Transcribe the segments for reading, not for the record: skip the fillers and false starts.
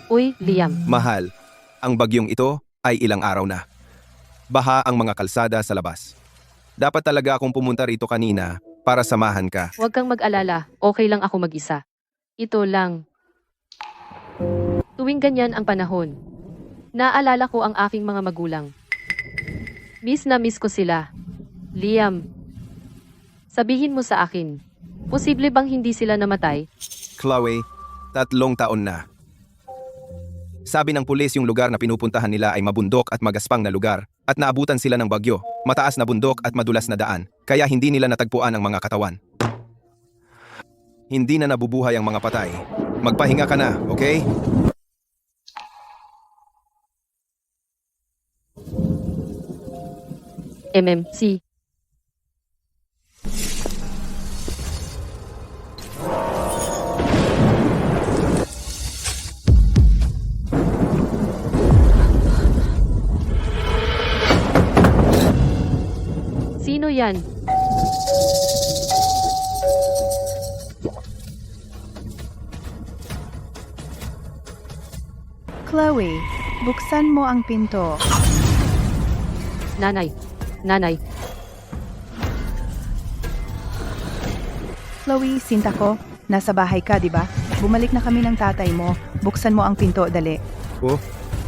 Uy, Liam. Mahal, ang bagyong ito ay ilang araw na. Baha ang mga kalsada sa labas. Dapat talaga akong pumunta rito kanina para samahan ka. Huwag kang mag-alala, okay lang ako mag-isa. Ito lang. Tuwing ganyan ang panahon, naalala ko ang aking mga magulang. Miss na miss ko sila. Liam, sabihin mo sa akin, posible bang hindi sila namatay? Chloe, 3 taon na. Sabi ng pulis yung lugar na pinupuntahan nila ay mabundok at magaspang na lugar at naabutan sila ng bagyo, mataas na bundok at madulas na daan, kaya hindi nila natagpuan ang mga katawan. Hindi na nabubuhay ang mga patay. Magpahinga ka na, okay? MMC. Sino yan? Chloe, buksan mo ang pinto. Nanay. Nanay. Chloe, sinta ko, nasa bahay ka, di ba? Bumalik na kami ng tatay mo. Buksan mo ang pinto, dali. Oh,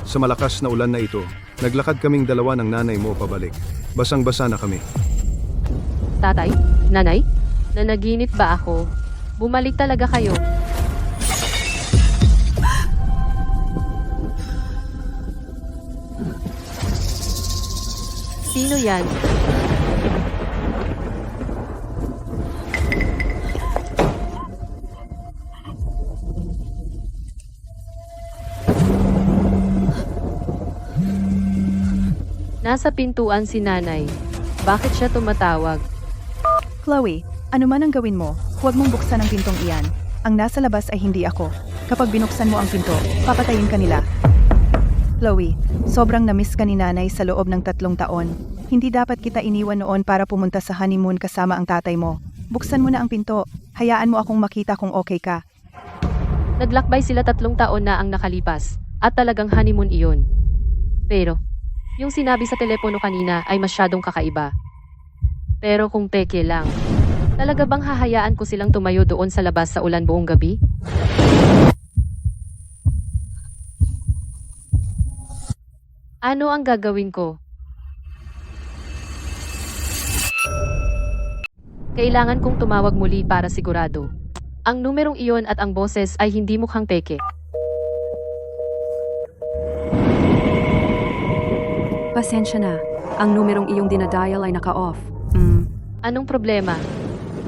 sa malakas na ulan na ito, naglakad kaming dalawa ng nanay mo pabalik. Basang-basa na kami. Tatay? Nanay? Nanaginip ba ako? Bumalik talaga kayo. Sino yan? Nasa pintuan si nanay. Bakit siya tumatawag? Chloe, ano man ang gawin mo, huwag mong buksan ang pintong iyan. Ang nasa labas ay hindi ako. Kapag binuksan mo ang pinto, papatayin ka nila. Chloe, sobrang namiss ka ni nanay sa loob ng 3 taon. Hindi dapat kita iniwan noon para pumunta sa honeymoon kasama ang tatay mo. Buksan mo na ang pinto. Hayaan mo akong makita kung okay ka. Naglakbay sila 3 taon na ang nakalipas, at talagang honeymoon iyon. Pero, yung sinabi sa telepono kanina ay masyadong kakaiba. Pero kung peke lang, talaga bang hahayaan ko silang tumayo doon sa labas sa ulan buong gabi? Ano ang gagawin ko? Kailangan kong tumawag muli para sigurado. Ang numerong iyon at ang boses ay hindi mukhang peke. Pasensya na. Ang numerong iyong dinadial ay naka-off. Anong problema?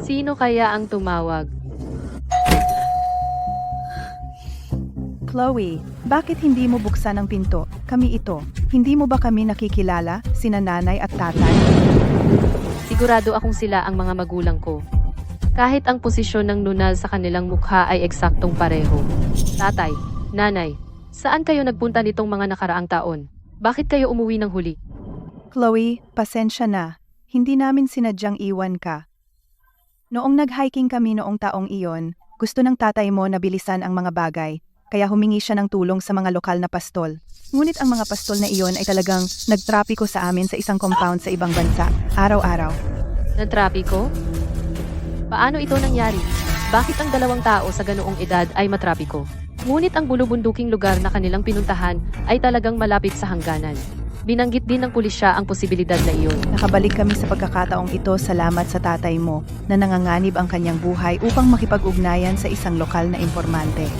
Sino kaya ang tumawag? Chloe, bakit hindi mo buksan ang pinto? Kami ito. Hindi mo ba kami nakikilala, sina nanay at tatay? Sigurado akong sila ang mga magulang ko. Kahit ang posisyon ng nunal sa kanilang mukha ay eksaktong pareho. Tatay, nanay, saan kayo nagpunta nitong mga nakaraang taon? Bakit kayo umuwi ng huli? Chloe, pasensya na. Hindi namin sinadyang iwan ka. Noong nag-hiking kami noong taong iyon, gusto ng tatay mo na bilisan ang mga bagay, kaya humingi siya ng tulong sa mga lokal na pastol. Ngunit ang mga pastol na iyon ay talagang nagtrapiko sa amin sa isang compound sa ibang bansa, araw-araw. Natrapiko? Paano ito nangyari? Bakit ang 2 tao sa ganoong edad ay matrapiko? Ngunit ang bulubunduking lugar na kanilang pinuntahan ay talagang malapit sa hangganan. Binanggit din ng pulisya ang posibilidad na iyon. Nakabalik kami sa pagkakataong ito salamat sa tatay mo na nanganganib ang kanyang buhay upang makipag-ugnayan sa isang lokal na impormante.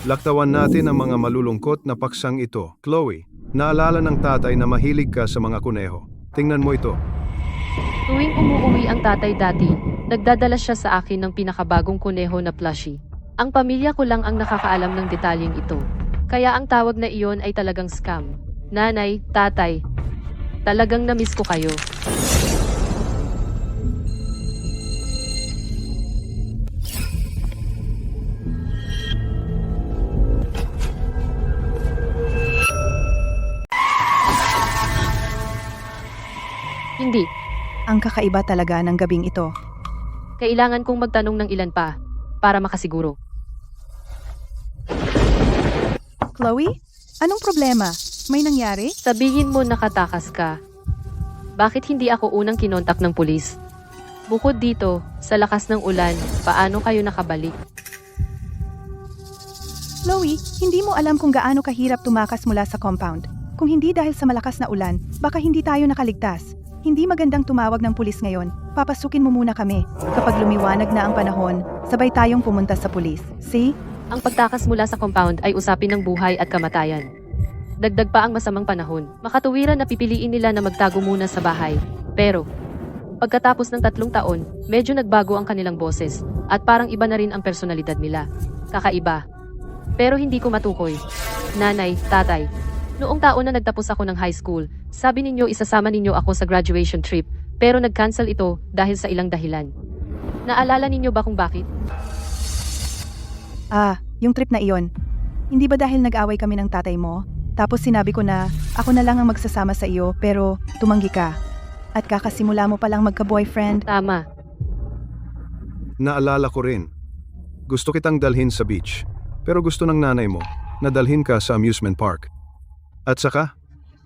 Laktawan natin ang mga malulungkot na paksang ito. Chloe, naalala ng tatay na mahilig ka sa mga kuneho. Tingnan mo ito. Tuwing umuuwi ang tatay dati, nagdadala siya sa akin ng pinakabagong kuneho na plushie. Ang pamilya ko lang ang nakakaalam ng detalyeng ito. Kaya ang tawag na iyon ay talagang scam. Nanay, tatay, talagang namiss ko kayo. Hindi. Ang kakaiba talaga ng gabing ito. Kailangan kong magtanong ng ilan pa para makasiguro. Chloe? Anong problema? May nangyari? Sabihin mo nakatakas ka. Bakit hindi ako unang kinontak ng pulis? Bukod dito, sa lakas ng ulan, paano kayo nakabalik? Chloe, hindi mo alam kung gaano kahirap tumakas mula sa compound. Kung hindi dahil sa malakas na ulan, baka hindi tayo nakaligtas. Hindi magandang tumawag ng pulis ngayon. Papasukin mo muna kami. Kapag lumiwanag na ang panahon, sabay tayong pumunta sa pulis. See? Ang pagtakas mula sa compound ay usapin ng buhay at kamatayan. Dagdag pa ang masamang panahon. Makatuwiran na pipiliin nila na magtago muna sa bahay. Pero, pagkatapos ng 3 taon, medyo nagbago ang kanilang boses at parang iba na rin ang personalidad nila. Kakaiba. Pero hindi ko matukoy. Nanay, tatay, noong taon na nagtapos ako ng high school, sabi ninyo isasama ninyo ako sa graduation trip, pero nag-cancel ito dahil sa ilang dahilan. Naalala ninyo ba kung bakit? Yung trip na iyon. Hindi ba dahil nag-away kami ng tatay mo? Tapos sinabi ko na, ako na lang ang magsasama sa iyo, pero tumanggi ka. At kakasimula mo palang magka-boyfriend. Tama. Naalala ko rin. Gusto kitang dalhin sa beach. Pero gusto ng nanay mo na dalhin ka sa amusement park. At saka,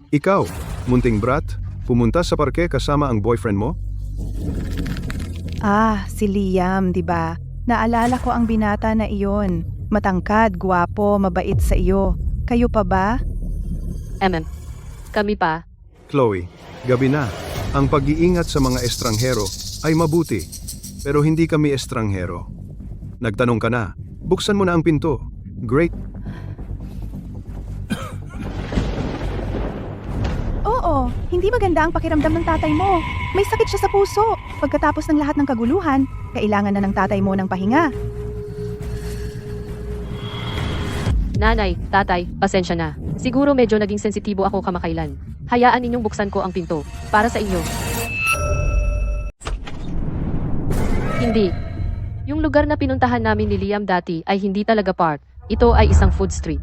ikaw, munting brat, pumunta sa parke kasama ang boyfriend mo? Si Liam, di ba? Naalala ko ang binata na iyon. Matangkad, gwapo, mabait sa iyo. Kayo pa ba? Kami pa. Chloe, gabi na. Ang pag-iingat sa mga estranghero ay mabuti. Pero hindi kami estranghero. Nagtanong ka na. Buksan mo na ang pinto. Great. Oo, hindi maganda ang pakiramdam ng tatay mo. May sakit siya sa puso. Pagkatapos ng lahat ng kaguluhan, kailangan na ng tatay mo ng pahinga. Nanay, tatay, pasensya na. Siguro medyo naging sensitibo ako kamakailan. Hayaan ninyong buksan ko ang pinto. Para sa inyo. Hindi. Yung lugar na pinuntahan namin ni Liam dati ay hindi talaga park. Ito ay isang food street.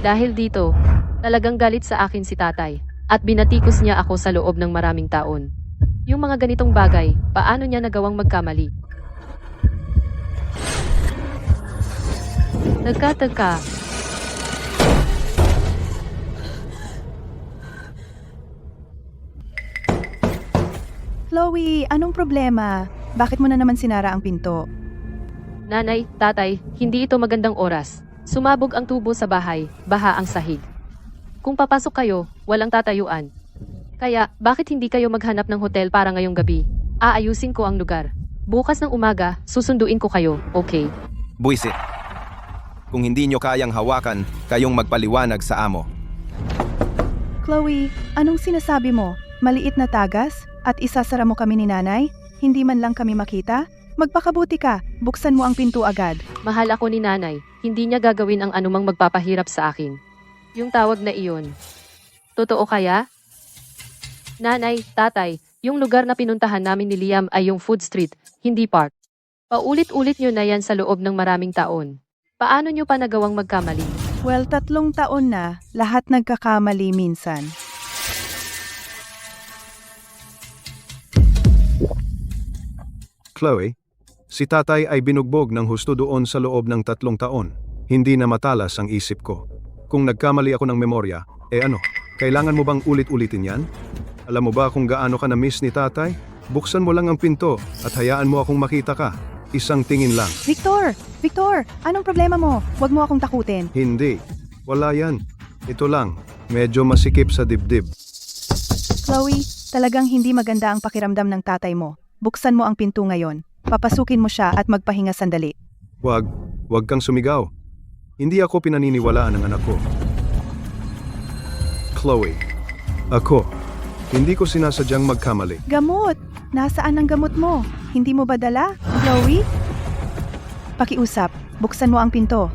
Dahil dito, talagang galit sa akin si tatay. At binatikos niya ako sa loob ng maraming taon. Yung mga ganitong bagay, paano niya nagawang magkamali? Nagkatagka. Chloe, anong problema? Bakit mo na naman sinara ang pinto? Nanay, tatay, hindi ito magandang oras. Sumabog ang tubo sa bahay, baha ang sahig. Kung papasok kayo, walang tatayuan. Kaya, bakit hindi kayo maghanap ng hotel para ngayong gabi? Aayusin ko ang lugar. Bukas ng umaga, susunduin ko kayo, okay? Buisit. Kung hindi nyo kayang hawakan, kayong magpaliwanag sa amo. Chloe, anong sinasabi mo? Maliit na tagas? At isasara mo kami ni nanay? Hindi man lang kami makita? Magpakabuti ka, buksan mo ang pinto agad. Mahal ako ni nanay, hindi niya gagawin ang anumang magpapahirap sa akin. Yung tawag na iyon. Totoo kaya? Nanay, tatay, yung lugar na pinuntahan namin ni Liam ay yung food street, hindi park. Paulit-ulit nyo na yan sa loob ng maraming taon. Paano nyo pa nagawang magkamali? Well, 3 taon na, lahat nagkakamali minsan. Chloe, si tatay ay binugbog ng husto doon sa loob ng 3 taon. Hindi na matalas ang isip ko. Kung nagkamali ako ng memorya, kailangan mo bang ulit-ulitin yan? Alam mo ba kung gaano ka na-miss ni tatay? Buksan mo lang ang pinto at hayaan mo akong makita ka. Isang tingin lang. Victor, anong problema mo? Huwag mo akong takutin. Hindi. Wala yan. Ito lang. Medyo masikip sa dibdib. Chloe, talagang hindi maganda ang pakiramdam ng tatay mo. Buksan mo ang pinto ngayon. Papasukin mo siya at magpahinga sandali. Wag kang sumigaw. Hindi ako pinaniniwalaan ng anak ko. Chloe, hindi ko sinasadyang magkamali. Gamot! Nasaan ang gamot mo? Hindi mo ba dala? Chloe? Pakiusap, buksan mo ang pinto.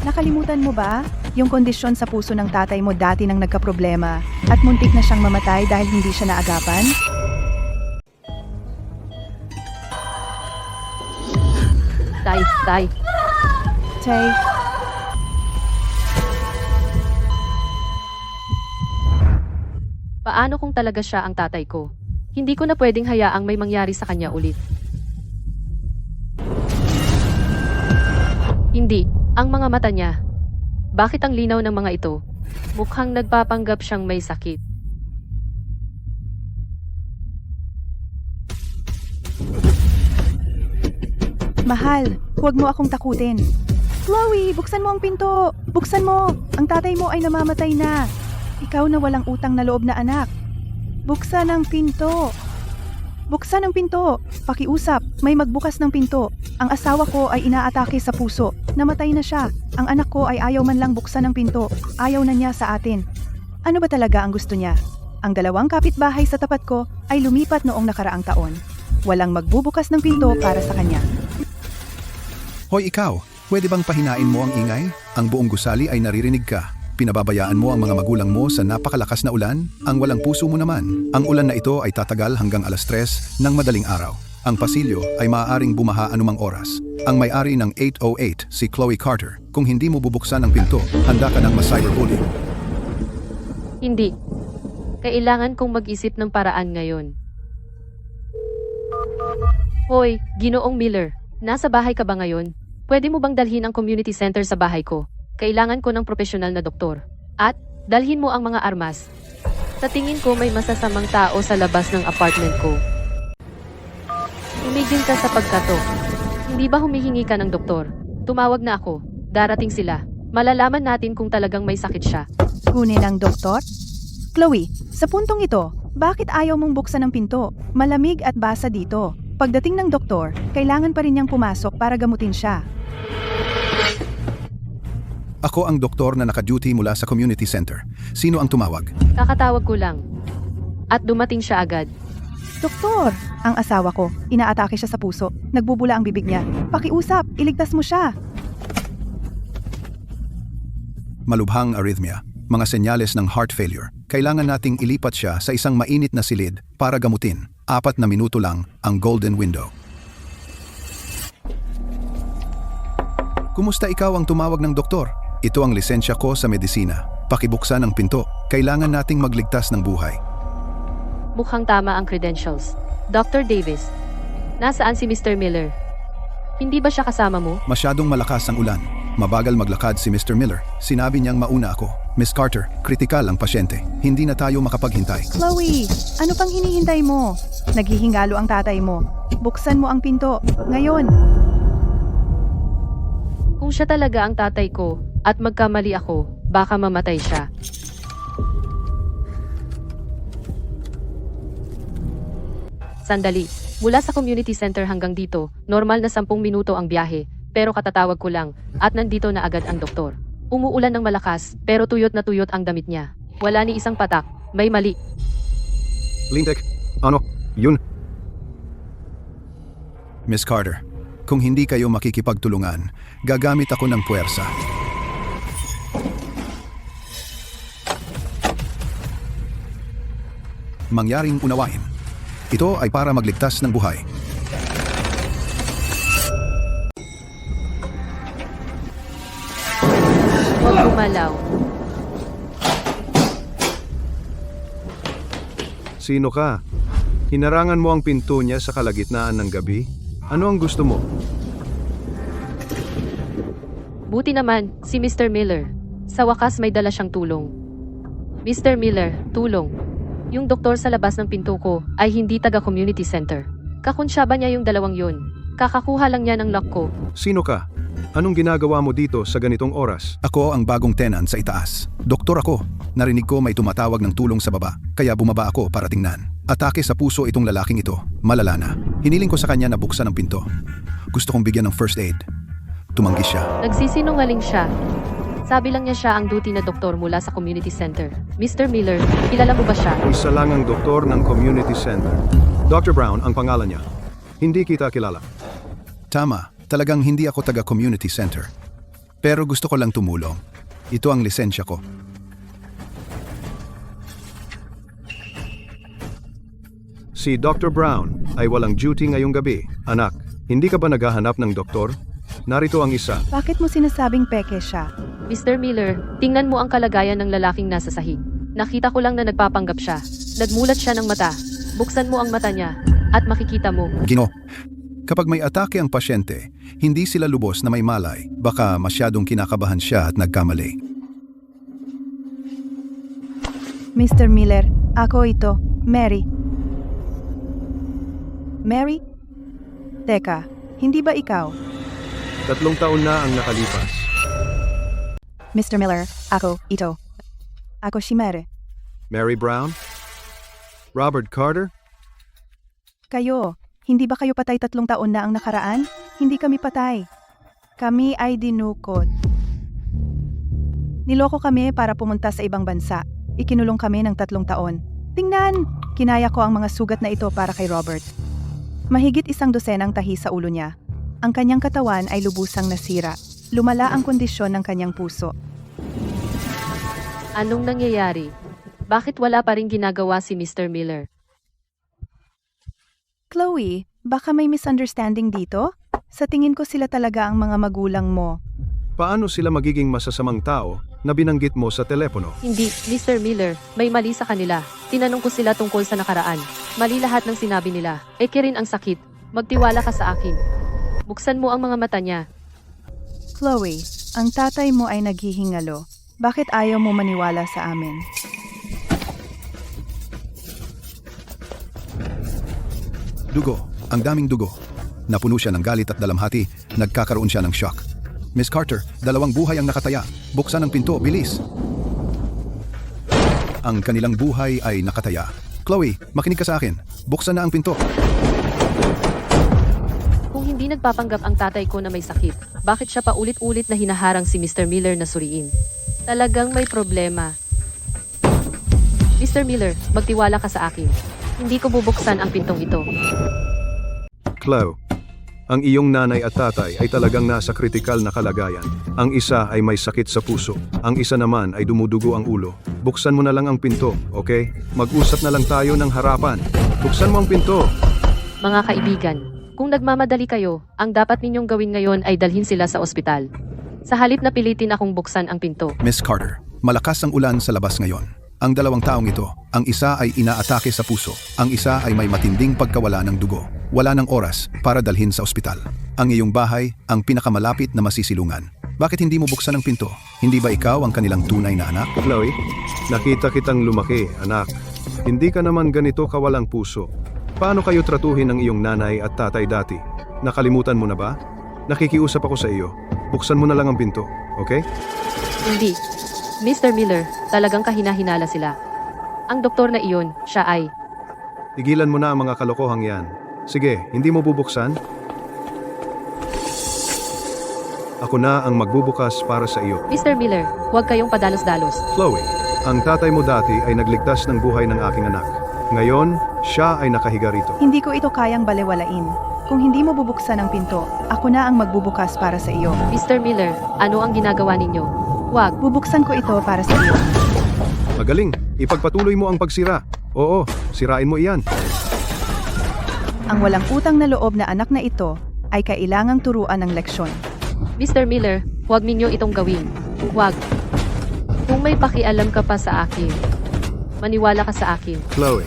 Nakalimutan mo ba? Yung kondisyon sa puso ng tatay mo dati nang nagkaproblema at muntik na siyang mamatay dahil hindi siya naagapan? Tay. Tay, Paano kung talaga siya ang tatay ko? Hindi ko na pwedeng hayaang may mangyari sa kanya ulit. Hindi, ang mga mata niya, Bakit ang linaw ng mga ito? Mukhang nagpapanggap siyang may sakit. Mahal, huwag mo akong takutin. Chloe, buksan mo ang pinto! Buksan mo! Ang tatay mo ay namamatay na. Ikaw na walang utang na loob na anak. Buksan ang pinto! Buksan ang pinto! Pakiusap, may magbukas ng pinto. Ang asawa ko ay inaatake sa puso. Namatay na siya. Ang anak ko ay ayaw man lang buksan ang pinto. Ayaw na niya sa atin. Ano ba talaga ang gusto niya? Ang 2 kapitbahay sa tapat ko ay lumipat noong nakaraang taon. Walang magbubukas ng pinto para sa kanya. Hoy ikaw, pwede bang pahinain mo ang ingay? Ang buong gusali ay naririnig ka. Pinababayaan mo ang mga magulang mo sa napakalakas na ulan? Ang walang puso mo naman. Ang ulan na ito ay tatagal hanggang 3:00 ng madaling araw. Ang pasilyo ay maaaring bumaha anumang oras. Ang may-ari ng 808, si Chloe Carter. Kung hindi mo bubuksan ang pinto, handa ka ng ma-cyberbully. Hindi. Kailangan kong mag-isip ng paraan ngayon. Hoy, Ginoong Miller. Nasa bahay ka ba ngayon? Pwede mo bang dalhin ang community center sa bahay ko? Kailangan ko ng profesional na doktor. At, dalhin mo ang mga armas. Sa tingin ko may masasamang tao sa labas ng apartment ko. Tumigil ka sa pagkato. Hindi ba humihingi ka ng doktor? Tumawag na ako. Darating sila. Malalaman natin kung talagang may sakit siya. Kunin ang doktor? Chloe, sa puntong ito, bakit ayaw mong buksan ang pinto? Malamig at basa dito. Pagdating ng doktor, kailangan pa rin niyang pumasok para gamutin siya. Ako ang doktor na naka-duty mula sa community center. Sino ang tumawag? Kakatawag ko lang. At dumating siya agad. Doktor, ang asawa ko, inaatake siya sa puso. Nagbubula ang bibig niya. Pakiusap, iligtas mo siya. Malubhang arrhythmia, mga senyales ng heart failure. Kailangan nating ilipat siya sa isang mainit na silid para gamutin. 4 na minuto lang ang golden window. Kumusta ikaw ang tumawag ng doktor? Ito ang lisensya ko sa medisina. Pakibuksan ang pinto. Kailangan nating magligtas ng buhay. Mukhang tama ang credentials. Dr. Davis, nasaan si Mr. Miller? Hindi ba siya kasama mo? Masyadong malakas ang ulan. Mabagal maglakad si Mr. Miller. Sinabi niyang mauna ako. Miss Carter, kritikal ang pasyente. Hindi na tayo makapaghintay. Chloe, ano pang hinihintay mo? Naghihingalo ang tatay mo. Buksan mo ang pinto. Ngayon. Kung siya talaga ang tatay ko, at magkamali ako, baka mamatay siya. Sandali, mula sa community center hanggang dito, normal na 10 minuto ang biyahe, pero katatawag ko lang, at nandito na agad ang doktor. Umuulan ng malakas, pero tuyot na tuyot ang damit niya. Wala ni isang patak, may mali. Lintek, ano? Yun. Miss Carter, kung hindi kayo makikipagtulungan, gagamit ako ng puwersa. Mangyaring unawain. Ito ay para magligtas ng buhay. Huwag gumalaw. Sino ka? Hinarangan mo ang pinto niya sa kalagitnaan ng gabi? Ano ang gusto mo? Buti naman, si Mr. Miller. Sa wakas may dala siyang tulong. Mr. Miller, tulong. Yung doktor sa labas ng pinto ko ay hindi taga-community center. Kakunsyaba niya yung 2 yun. Kakakuha lang niya ng lock ko. Sino ka? Anong ginagawa mo dito sa ganitong oras? Ako ang bagong tenant sa itaas. Doktor ako. Narinig ko may tumatawag ng tulong sa baba, kaya bumaba ako para tingnan. Atake sa puso itong lalaking ito. Malala na. Hiniling ko sa kanya na buksan ang pinto. Gusto kong bigyan ng first aid. Tumanggi siya. Nagsisinungaling siya. Sabi lang niya siya ang duty na doktor mula sa community center. Mr. Miller, kilala mo ba siya? Isa lang ang doktor ng community center. Dr. Brown ang pangalan niya. Hindi kita kilala. Tama, talagang hindi ako taga-community center. Pero gusto ko lang tumulong. Ito ang lisensya ko. Si Dr. Brown ay walang duty ngayong gabi. Anak, hindi ka ba naghahanap ng doktor? Narito ang isa. Bakit mo sinasabing peke siya? Mr. Miller, tingnan mo ang kalagayan ng lalaking nasa sahig. Nakita ko lang na nagpapanggap siya. Nagmulat siya ng mata. Buksan mo ang mata niya, at makikita mo. Gino, Kapag may atake ang pasyente, hindi sila lubos na may malay. Baka masyadong kinakabahan siya at nagkamali. Mr. Miller, ako ito, Mary. Mary? Teka, hindi ba ikaw? 3 taon na ang nakalipas. Mr. Miller, ako ito. Ako si Mary. Mary Brown? Robert Carter? Kayo, hindi ba kayo patay 3 taon na ang nakaraan? Hindi kami patay. Kami ay dinukot. Niloko kami para pumunta sa ibang bansa. Ikinulong kami ng 3 taon. Tingnan! Kinaya ko ang mga sugat na ito para kay Robert. Mahigit 100 tahi sa ulo niya. Ang kanyang katawan ay lubusang nasira. Lumala ang kondisyon ng kanyang puso. Anong nangyayari? Bakit wala pa rin ginagawa si Mr. Miller? Chloe, baka may misunderstanding dito? Sa tingin ko sila talaga ang mga magulang mo. Paano sila magiging masasamang tao na binanggit mo sa telepono? Hindi, Mr. Miller, may mali sa kanila. Tinanong ko sila tungkol sa nakaraan. Mali lahat ng sinabi nila. Eke rin ang sakit. Magtiwala ka sa akin. Buksan mo ang mga mata niya. Chloe, ang tatay mo ay naghihingalo. Bakit ayaw mo maniwala sa amin? Dugo. Ang daming dugo. Napuno siya ng galit at dalamhati. Nagkakaroon siya ng shock. Miss Carter, 2 buhay ang nakataya. Buksan ang pinto, bilis. Ang kanilang buhay ay nakataya. Chloe, makinig ka sa akin. Buksan na ang pinto. Kung hindi nagpapanggap ang tatay ko na may sakit, bakit siya pa ulit-ulit na hinaharang si Mr. Miller na suriin? Talagang may problema. Mr. Miller, magtiwala ka sa akin. Hindi ko bubuksan ang pintong ito. Chloe, ang iyong nanay at tatay ay talagang nasa kritikal na kalagayan. Ang isa ay may sakit sa puso. Ang isa naman ay dumudugo ang ulo. Buksan mo na lang ang pinto, okay? Mag-usap na lang tayo ng harapan. Buksan mo ang pinto. Mga kaibigan, kung nagmamadali kayo, ang dapat ninyong gawin ngayon ay dalhin sila sa ospital. Sa halip na pilitin akong buksan ang pinto. Miss Carter, malakas ang ulan sa labas ngayon. Ang 2 taong ito, ang isa ay inaatake sa puso, ang isa ay may matinding pagkawala ng dugo. Wala ng oras para dalhin sa ospital. Ang iyong bahay, ang pinakamalapit na masisilungan. Bakit hindi mo buksan ang pinto? Hindi ba ikaw ang kanilang tunay na anak? Chloe, nakita kitang lumaki, anak. Hindi ka naman ganito kawalang puso. Paano kayo tratuhin ng iyong nanay at tatay dati? Nakalimutan mo na ba? Nakikiusap ako sa iyo. Buksan mo na lang ang pinto, okay? Hindi. Mr. Miller, talagang kahina-hinala sila. Ang doktor na iyon, siya ay... Tigilan mo na ang mga kalokohang yan. Sige, hindi mo bubuksan? Ako na ang magbubukas para sa iyo. Mr. Miller, huwag kayong padalos-dalos. Chloe, ang tatay mo dati ay nagligtas ng buhay ng aking anak. Ngayon, siya ay nakahiga rito. Hindi ko ito kayang balewalain. Kung hindi mo bubuksan ang pinto, ako na ang magbubukas para sa iyo. Mr. Miller, ano ang ginagawa ninyo? Huwag. Bubuksan ko ito para sa iyo. Magaling, ipagpatuloy mo ang pagsira. Oo, sirain mo iyan. Ang walang utang na loob na anak na ito ay kailangang turuan ng leksyon. Mr. Miller, huwag ninyo itong gawin. Huwag. Kung may pakialam ka pa sa akin, maniwala ka sa akin. Chloe,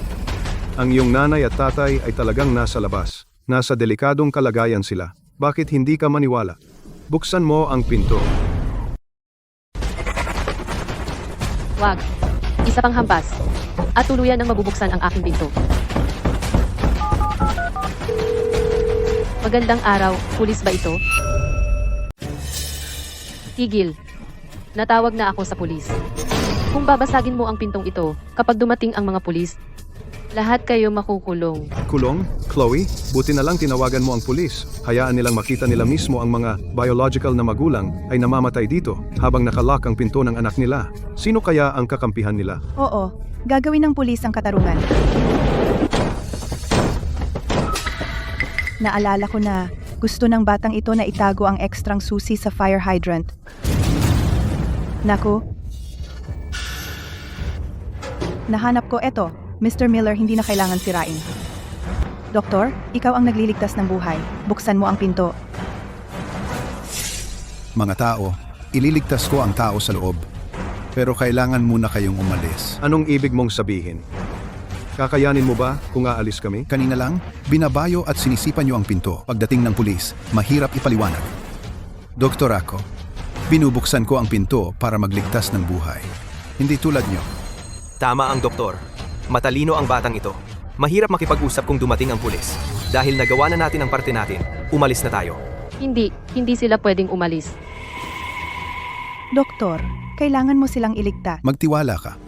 ang iyong nanay at tatay ay talagang nasa labas. Nasa delikadong kalagayan sila. Bakit hindi ka maniwala? Buksan mo ang pinto. Huwag. Isa pang hampas. At tuluyan nang mabubuksan ang aking pinto. Magandang araw, pulis ba ito? Tigil. Natawag na ako sa pulis. Kung babasagin mo ang pintong ito, kapag dumating ang mga pulis, lahat kayo makukulong. Kulong? Chloe, buti na lang tinawagan mo ang pulis. Hayaan nilang makita nila mismo ang mga biological na magulang ay namamatay dito habang nakalock ang pinto ng anak nila. Sino kaya ang kakampihan nila? Oo, gagawin ng pulis ang katarungan. Naalala ko na gusto ng batang ito na itago ang ekstrang susi sa fire hydrant. Naku. Nahanap ko eto. Mr. Miller, hindi na kailangan sirain. Doktor, ikaw ang nagliligtas ng buhay. Buksan mo ang pinto. Mga tao, ililigtas ko ang tao sa loob. Pero kailangan muna kayong umalis. Anong ibig mong sabihin? Kakayanin mo ba kung aalis kami? Kanina lang, binabayo at sinisipan niyo ang pinto. Pagdating ng pulis, mahirap ipaliwanag. Doktor ako, binubuksan ko ang pinto para magligtas ng buhay. Hindi tulad niyo. Tama ang doktor. Matalino ang batang ito. Mahirap makipag-usap kung dumating ang pulis. Dahil nagawa na natin ang parte natin, umalis na tayo. Hindi sila pwedeng umalis. Doktor, kailangan mo silang iligtas. Magtiwala ka.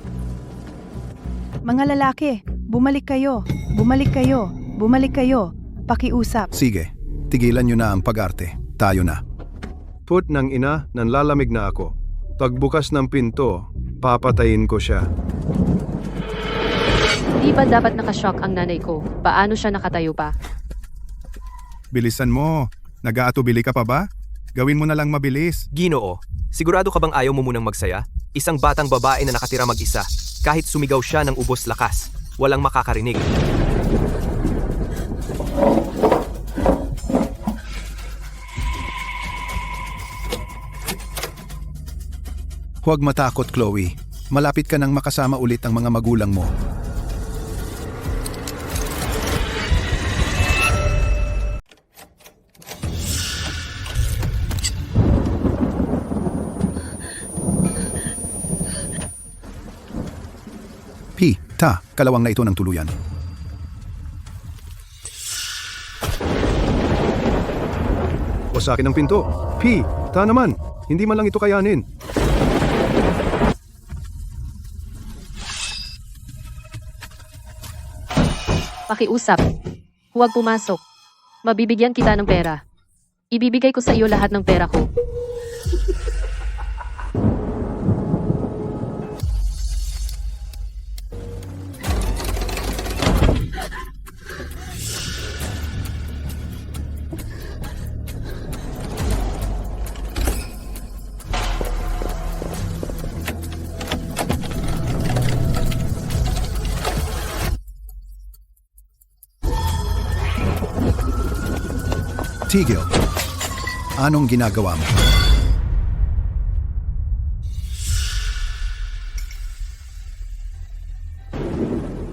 Mga lalaki, bumalik kayo. Bumalik kayo. Bumalik kayo. Pakiusap. Sige, tigilan niyo na ang pag-arte. Tayo na. Put ng ina, nanlalamig na ako. Pagbukas ng pinto, papatayin ko siya. Di ba dapat nakashock ang nanay ko? Paano siya nakatayo pa? Bilisan mo. Nag-aatubili ka pa ba? Gawin mo na lang mabilis. Ginoo, sigurado ka bang ayaw mo munang magsaya? Isang batang babae na nakatira mag-isa. Kahit sumigaw siya ng ubos lakas, walang makakarinig. Huwag matakot, Chloe. Malapit ka nang makasama ulit ang mga magulang mo. Kalawang na ito ng tuluyan. Wasakin ang pinto. Ta naman. Hindi man lang ito kayanin. Pakiusap. Huwag pumasok. Mabibigyan kita ng pera. Ibibigay ko sa iyo lahat ng pera ko. Tigil. Anong ginagawa mo?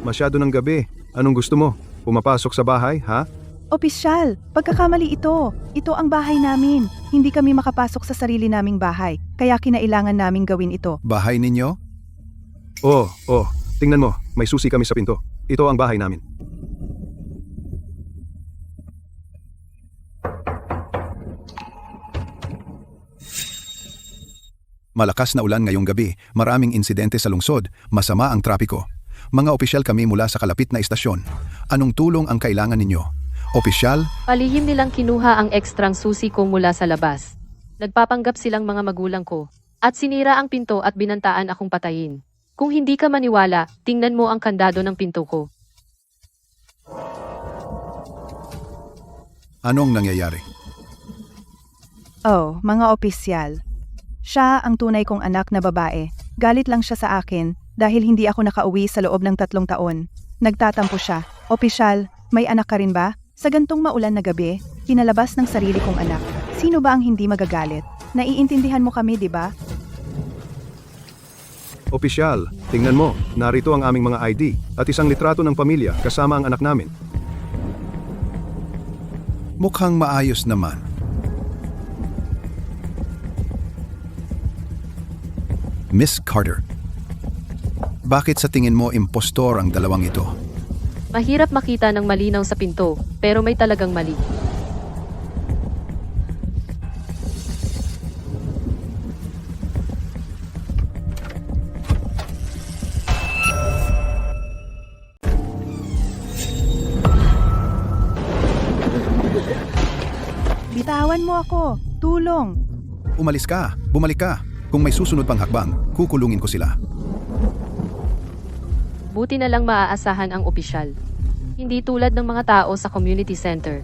Masyado ng gabi. Anong gusto mo? Pumapasok sa bahay, ha? Opisyal, pagkakamali ito. Ito ang bahay namin. Hindi kami makapasok sa sarili naming bahay. Kaya kinailangan naming gawin ito. Bahay ninyo? Oh. Tingnan mo, may susi kami sa pinto. Ito ang bahay namin. Malakas na ulan ngayong gabi, maraming insidente sa lungsod, masama ang trapiko. Mga opisyal kami mula sa kalapit na istasyon. Anong tulong ang kailangan ninyo? Opisyal, Palihim nilang kinuha ang ekstrang susi ko mula sa labas. Nagpapanggap silang mga magulang ko. At sinira ang pinto at binantaan akong patayin. Kung hindi ka maniwala, tingnan mo ang kandado ng pinto ko. anong nangyayari? Oh, mga opisyal. Siya ang tunay kong anak na babae. Galit lang siya sa akin dahil hindi ako nakauwi sa loob ng 3 taon. Nagtatampo siya. Opisyal, may anak ka rin ba? Sa gantong maulan na gabi, pinalabas ng sarili kong anak. Sino ba ang hindi magagalit? Naiintindihan mo kami, di ba? Opisyal, tingnan mo, narito ang aming mga ID at isang litrato ng pamilya kasama ang anak namin. Mukhang maayos naman. Miss Carter, bakit sa tingin mo impostor ang dalawang ito? Mahirap makita ng malinaw sa pinto, pero may talagang mali. Bitawan mo ako. Tulong. Umalis ka, bumalik ka. Kung may susunod pang hakbang, kukulungin ko sila. Buti na lang maaasahan ang opisyal. Hindi tulad ng mga tao sa community center.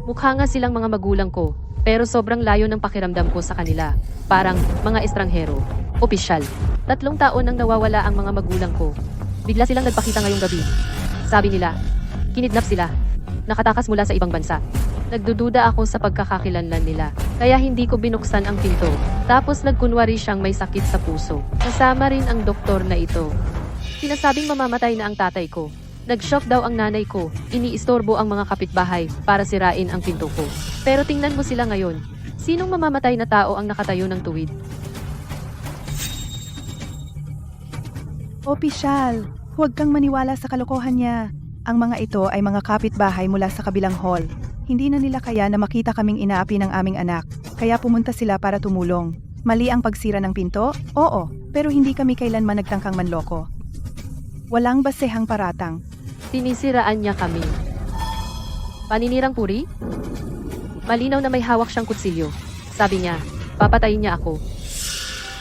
Mukha nga silang mga magulang ko, pero sobrang layo ng pakiramdam ko sa kanila. Parang mga estranghero. Opisyal. 3 taon nang nawawala ang mga magulang ko. Bigla silang nagpakita ngayong gabi. Sabi nila, kinidnap sila. Nakatakas mula sa ibang bansa. Nagdududa ako sa pagkakakilanlan nila, kaya hindi ko binuksan ang pinto. Tapos nagkunwari siyang may sakit sa puso. Kasama rin ang doktor na ito. Sinasabing mamamatay na ang tatay ko. Nag-shock daw ang nanay ko. Iniistorbo ang mga kapitbahay para sirain ang pinto ko. Pero tingnan mo sila ngayon. Sinong mamamatay na tao ang nakatayo ng tuwid? Opisyal, huwag kang maniwala sa kalokohan niya. Ang mga ito ay mga kapitbahay mula sa kabilang hall. Hindi na nila kaya na makita kaming inaapi ng aming anak, kaya pumunta sila para tumulong. Mali ang pagsira ng pinto? Oo, pero hindi kami kailanman nagtangkang manloko. Walang basehang paratang. Sinisiraan niya kami. Paninirang puri? Malinaw na may hawak siyang kutsilyo. Sabi niya, papatayin niya ako.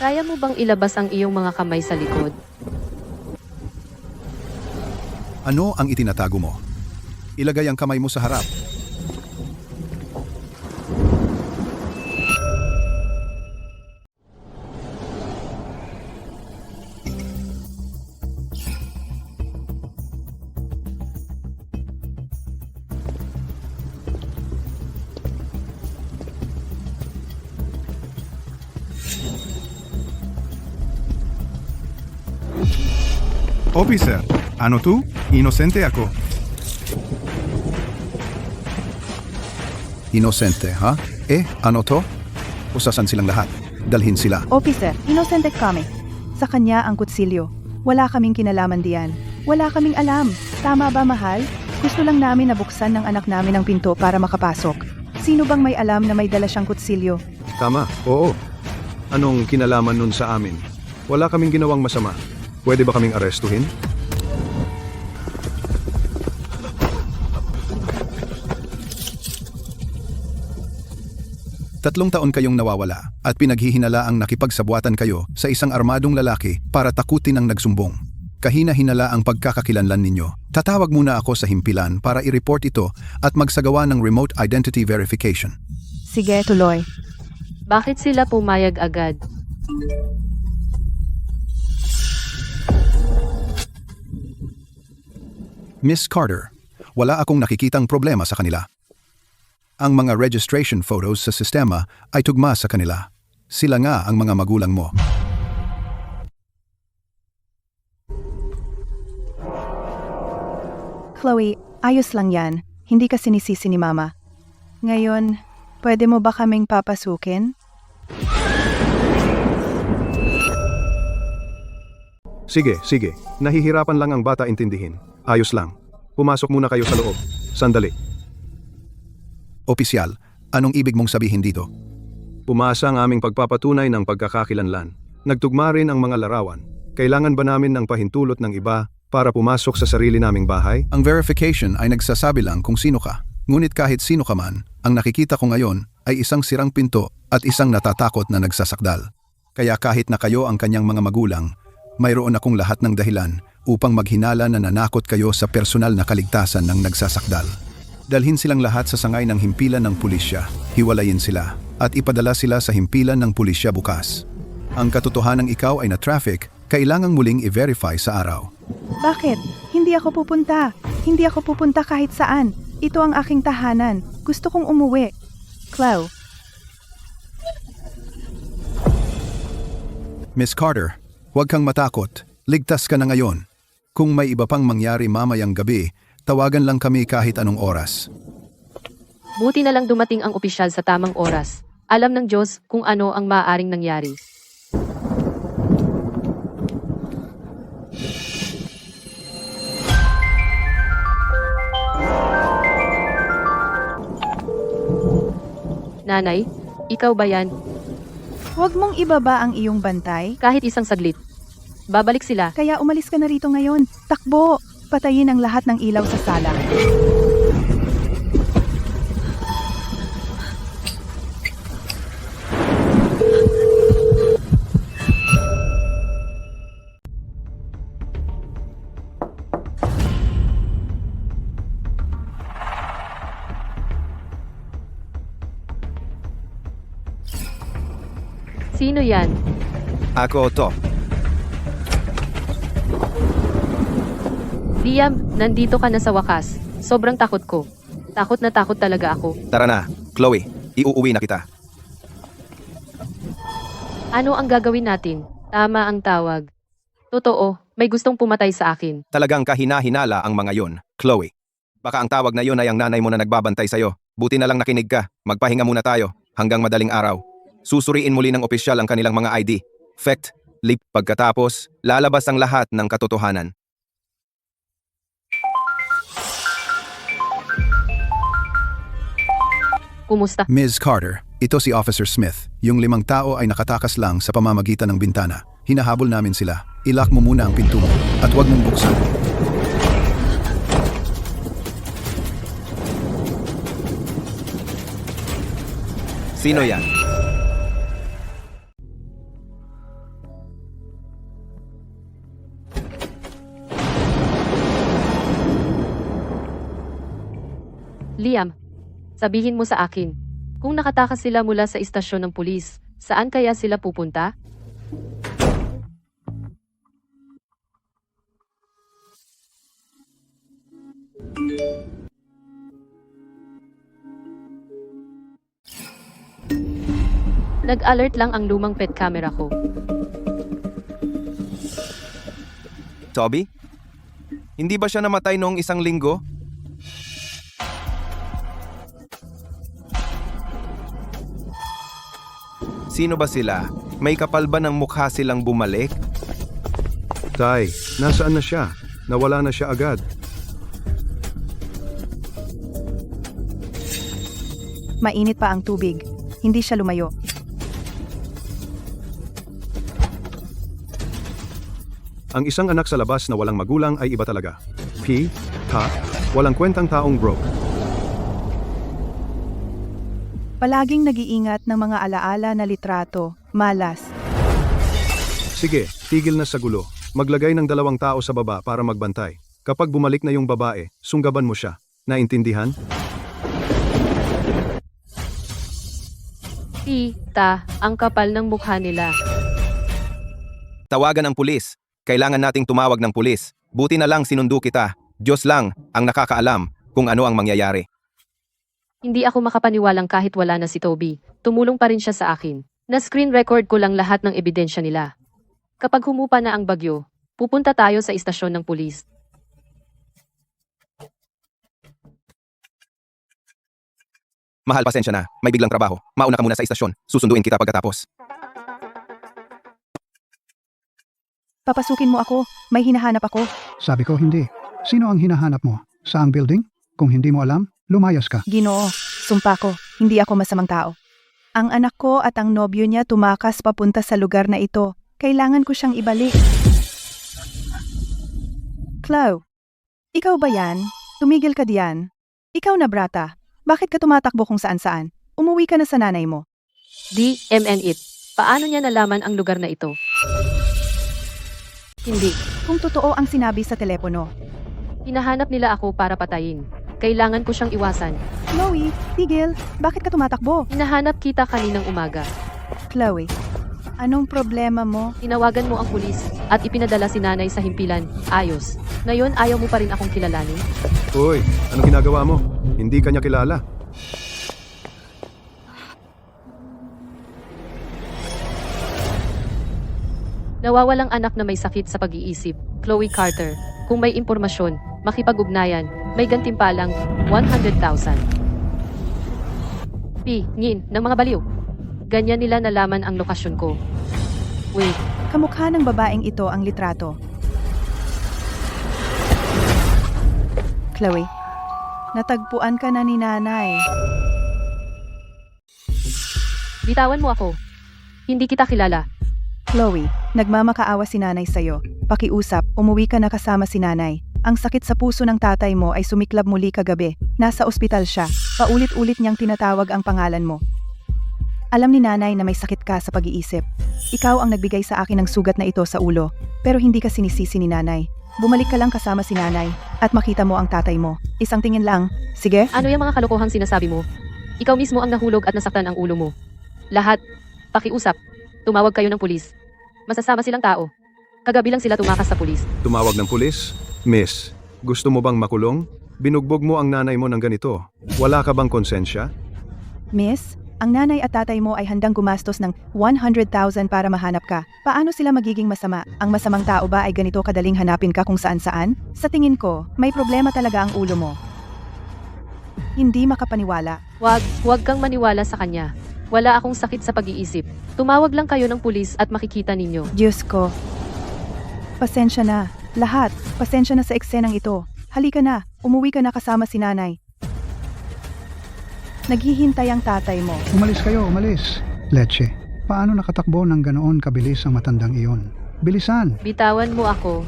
Kaya mo bang ilabas ang iyong mga kamay sa likod? Ano ang itinatago mo? Ilagay ang kamay mo sa harap. Officer, ano tu? Inosente ako. Inosente, ha? Ano to? Usasan silang lahat. Dalhin sila. Officer, inosente kami. Sa kanya ang kutsilyo. Wala kaming kinalaman diyan. Wala kaming alam. Tama ba, mahal? Gusto lang namin nabuksan ng anak namin ang pinto para makapasok. Sino bang may alam na may dala siyang kutsilyo? Tama, oo. Anong kinalaman nun sa amin? Wala kaming ginawang masama. Pwede ba kaming arestuhin? Tatlong taon kayong nawawala at pinaghihinala ang nakipagsabwatan kayo sa isang armadong lalaki para takutin ang nagsumbong. Kahina-hinala ang pagkakakilanlan ninyo. Tatawag muna ako sa himpilan para i-report ito at magsagawa ng remote identity verification. Sige, tuloy. Bakit sila pumayag agad? Miss Carter, wala akong nakikitang problema sa kanila. Ang mga registration photos sa sistema ay tugma sa kanila. Sila nga ang mga magulang mo. Chloe, ayos lang yan. Hindi ka sinisisi ni Mama. Ngayon, pwede mo ba kaming papasukin? Sige. Nahihirapan lang ang bata intindihin. Ayos lang. Pumasok muna kayo sa loob. Sandali. Opisyal, anong ibig mong sabihin dito? Pumasa ang aming pagpapatunay ng pagkakakilanlan. Nagtugma rin ang mga larawan. Kailangan ba namin ng pahintulot ng iba para pumasok sa sarili naming bahay? Ang verification ay nagsasabi lang kung sino ka. Ngunit kahit sino ka man, ang nakikita ko ngayon ay isang sirang pinto at isang natatakot na nagsasakdal. Kaya kahit na kayo ang kanyang mga magulang, mayroon akong lahat ng dahilan upang maghinala na nanakot kayo sa personal na kaligtasan ng nagsasakdal. Dalhin silang lahat sa sangay ng himpilan ng pulisya, hiwalayin sila, at ipadala sila sa himpilan ng pulisya bukas. Ang katotohanang ikaw ay na-traffic, kailangang muling i-verify sa araw. Bakit? Hindi ako pupunta. Hindi ako pupunta kahit saan. Ito ang aking tahanan. Gusto kong umuwi. Chloe. Miss Carter, huwag kang matakot. Ligtas ka na ngayon. Kung may iba pang mangyari mamayang gabi, tawagan lang kami kahit anong oras. Buti na lang dumating ang opisyal sa tamang oras. Alam ng Diyos kung ano ang maaaring nangyari. Nanay, ikaw ba yan? Huwag mong ibaba ang iyong bantay. Kahit isang saglit. Babalik sila. Kaya umalis ka na rito ngayon. Takbo! Patayin ang lahat ng ilaw sa sala. Sino yan? Ako to. Liam, nandito ka na sa wakas. Sobrang takot ko. Takot na takot talaga ako. Tara na, Chloe. Iuuwi na kita. Ano ang gagawin natin? Tama ang tawag. Totoo, may gustong pumatay sa akin. Talagang kahina-hinala ang mga yon, Chloe. Baka ang tawag na yon ay ang nanay mo na nagbabantay sa'yo. Buti na lang nakinig ka. Magpahinga muna tayo hanggang madaling araw. Susuriin muli ng opisyal ang kanilang mga ID. Fact, lip. Pagkatapos, lalabas ang lahat ng katotohanan. Kumusta? Ms. Carter, ito si Officer Smith. Yung 5 tao ay nakatakas lang sa pamamagitan ng bintana. Hinahabol namin sila. Ilock mo muna ang pinto mo at huwag mong buksan. Sino yan? Liam, sabihin mo sa akin, kung nakatakas sila mula sa istasyon ng pulis, saan kaya sila pupunta? Nag-alert lang ang lumang pet camera ko. Toby? Hindi ba siya namatay noong 1 linggo? Sino ba sila? May kapal ba ng mukha silang bumalik? Tay, nasaan na siya? Nawala na siya agad. Mainit pa ang tubig. Hindi siya lumayo. Ang isang anak sa labas na walang magulang ay iba talaga. Walang kwentang taong broke. Palaging nag-iingat ng mga alaala na litrato. Malas. Sige, tigil na sa gulo. Maglagay ng 2 tao sa baba para magbantay. Kapag bumalik na yung babae, sunggaban mo siya. Naintindihan? Tita, ang kapal ng mukha nila. Tawagan ang pulis. Kailangan nating tumawag ng pulis. Buti na lang sinundo kita. Diyos lang ang nakakaalam kung ano ang mangyayari. Hindi ako makapaniwalang kahit wala na si Toby. Tumulong pa rin siya sa akin. Na-screen record ko lang lahat ng ebidensya nila. Kapag humupa na ang bagyo, pupunta tayo sa istasyon ng pulis. Mahal, pasensya na. May biglang trabaho. Mauna ka muna sa istasyon. Susunduin kita pagkatapos. Papasukin mo ako. May hinahanap ako. Sabi ko hindi. Sino ang hinahanap mo? Saang building? Kung hindi mo alam, lumayas ka. Ginoo, sumpa ko. Hindi ako masamang tao. Ang anak ko at ang nobyo niya tumakas papunta sa lugar na ito. Kailangan ko siyang ibalik. Chloe, ikaw ba yan? Tumigil ka diyan. Ikaw na brata. Bakit ka tumatakbo kung saan-saan? Umuwi ka na sa nanay mo. DMN it. Paano niya nalaman ang lugar na ito? Hindi. Kung totoo ang sinabi sa telepono. Hinahanap nila ako para patayin. Kailangan ko siyang iwasan. Chloe, tigil. Bakit ka tumatakbo? Hinahanap kita kaninang umaga. Chloe, anong problema mo? Tinawagan mo ang pulis at ipinadala si nanay sa himpilan. Ayos. Ngayon ayaw mo pa rin akong kilalanin? Uy, anong ginagawa mo? Hindi kanya kilala. Nawawalang anak na may sakit sa pag-iisip. Chloe Carter. Kung may impormasyon, makipag-ugnayan, may gantimpalang 100,000. Ngin ng mga baliw. Ganyan nila nalaman ang lokasyon ko. Wait, Kamukha ng babaeng ito ang litrato. Chloe, natagpuan ka na ni nanay. bitawan mo ako. Hindi kita kilala. Chloe, nagmamakaawa si nanay sa'yo. Pakiusap, umuwi ka na kasama si nanay. Ang sakit sa puso ng tatay mo ay sumiklab muli kagabi. Nasa ospital siya. Paulit-ulit niyang tinatawag ang pangalan mo. Alam ni nanay na may sakit ka sa pag-iisip. Ikaw ang nagbigay sa akin ng sugat na ito sa ulo, pero hindi ka sinisisi ni nanay. Bumalik ka lang kasama si nanay at makita mo ang tatay mo. Isang tingin lang. Sige? Ano yung mga kalokohang sinasabi mo? Ikaw mismo ang nahulog at nasaktan ang ulo mo. Lahat. Pakiusap. Tumawag kayo ng pulis. Masasama silang tao. Kagabi lang sila tumakas sa pulis. Tumawag ng pulis? Miss, gusto mo bang makulong? Binugbog mo ang nanay mo ng ganito. Wala ka bang konsensya? Miss, ang nanay at tatay mo ay handang gumastos ng 100,000 para mahanap ka. Paano sila magiging masama? Ang masamang tao ba ay ganito kadaling hanapin ka kung saan-saan? Sa tingin ko, may problema talaga ang ulo mo. Hindi makapaniwala. Huwag kang maniwala sa kanya. Wala akong sakit sa pag-iisip. Tumawag lang kayo ng pulis at makikita ninyo. Diyos ko. Pasensya na. Lahat. Pasensya na sa eksenang ito. Halika na. Umuwi ka na kasama si nanay. Naghihintay ang tatay mo. Umalis kayo, umalis. Leche, paano nakatakbo ng ganoon kabilis ang matandang iyon? Bilisan! Bitawan mo ako.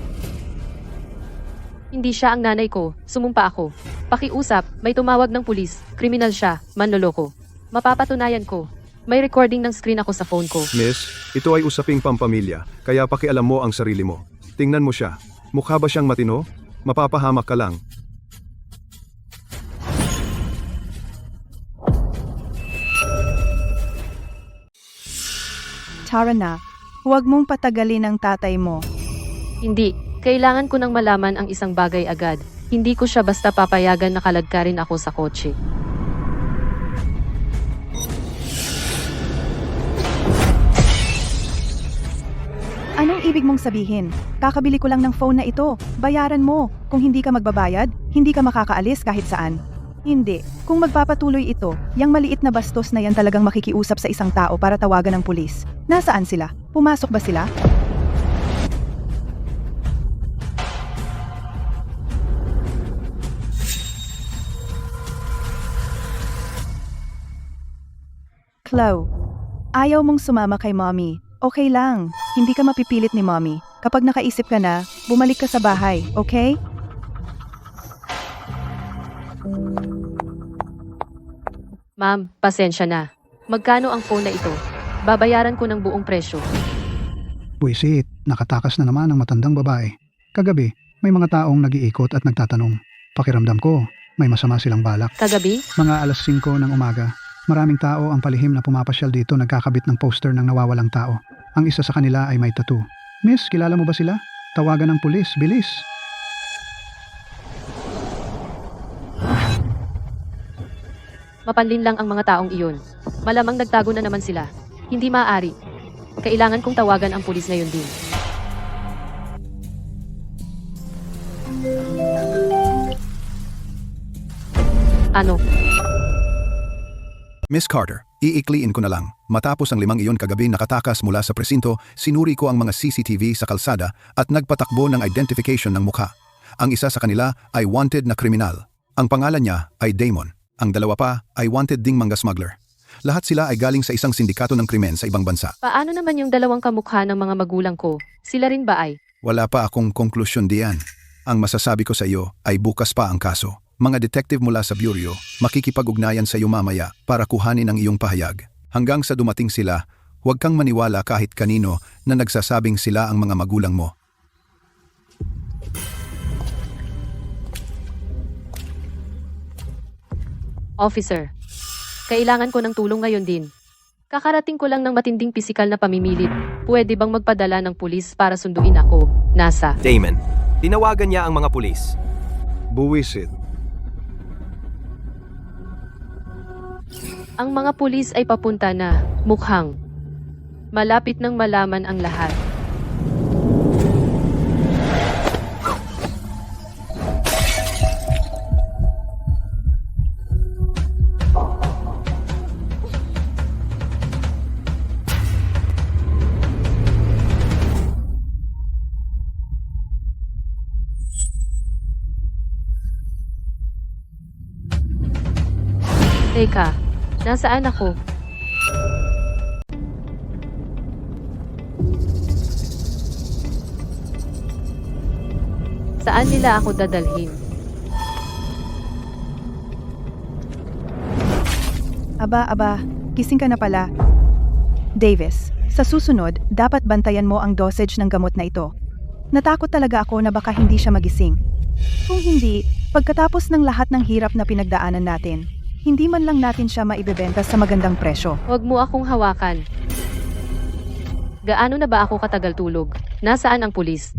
Hindi siya ang nanay ko. Sumumpa ako. Pakiusap, may tumawag ng pulis. Kriminal siya. Manloloko. Mapapatunayan ko. May recording ng screen ako sa phone ko. Miss, ito ay usaping pampamilya, kaya pakialam mo ang sarili mo. Tingnan mo siya. Mukha ba siyang matino? Mapapahamak ka lang. Tara na. Huwag mong patagalin ang tatay mo. Hindi. Kailangan ko nang malaman ang isang bagay agad. Hindi ko siya basta papayagan na kalagkarin ako sa kotse. Anong ibig mong sabihin? Kakabili ko lang ng phone na ito. Bayaran mo. Kung hindi ka magbabayad, hindi ka makakaalis kahit saan. Hindi. Kung magpapatuloy ito, yang maliit na bastos na yan talagang makikiusap sa isang tao para tawagan ng pulis. Nasaan sila? Pumasok ba sila? Chloe, ayaw mong sumama kay mommy. Okay lang. Hindi ka mapipilit ni mommy. Kapag nakaisip ka na, bumalik ka sa bahay, okay? Ma'am, pasensya na. Magkano ang phone na ito? Babayaran ko ng buong presyo. Buisit, nakatakas na naman ang matandang babae. Kagabi, may mga taong nag-iikot at nagtatanong. Pakiramdam ko, may masama silang balak. Kagabi? Mga alas 5 ng umaga, maraming tao ang palihim na pumapasyal dito nagkakabit ng poster ng nawawalang tao. Ang isa sa kanila ay may tattoo. Miss, kilala mo ba sila? Tawagan ng pulis, bilis. Mapanlin lang ang mga taong iyon. Malamang nagtago na naman sila. Hindi maaari. Kailangan kong tawagan ang pulis ngayon din. Ano? Miss Carter, iikliin ko na lang. Matapos ang 5 iyon kagabi nakatakas mula sa presinto, sinuri ko ang mga CCTV sa kalsada at nagpatakbo ng identification ng mukha. Ang isa sa kanila ay wanted na kriminal. Ang pangalan niya ay Damon. Ang dalawa pa ay wanted ding mangga smuggler. Lahat sila ay galing sa isang sindikato ng krimen sa ibang bansa. Paano naman yung dalawang kamukha ng mga magulang ko? Sila rin ba ay? Wala pa akong konklusyon diyan. Ang masasabi ko sa iyo ay bukas pa ang kaso. Mga detective mula sa bureau, makikipag-ugnayan sa iyo mamaya para kuhanin ang iyong pahayag. Hanggang sa dumating sila, huwag kang maniwala kahit kanino na nagsasabing sila ang mga magulang mo. Officer, kailangan ko ng tulong ngayon din. Kakarating ko lang ng matinding pisikal na pamimilit. Pwede bang magpadala ng pulis para sunduin ako? Nasa. Damon, tinawagan niya ang mga pulis. Buwisit. Ang mga pulis ay papunta na, mukhang. Malapit nang malaman ang lahat. Teka, nasaan ako? Saan nila ako dadalhin? Aba, gising ka na pala. Davis, sa susunod, dapat bantayan mo ang dosage ng gamot na ito. Natakot talaga ako na baka hindi siya magising. Kung hindi, pagkatapos ng lahat ng hirap na pinagdaanan natin, hindi man lang natin siya maibebenta sa magandang presyo. Huwag mo akong hawakan. Gaano na ba ako katagal tulog? Nasaan ang pulis?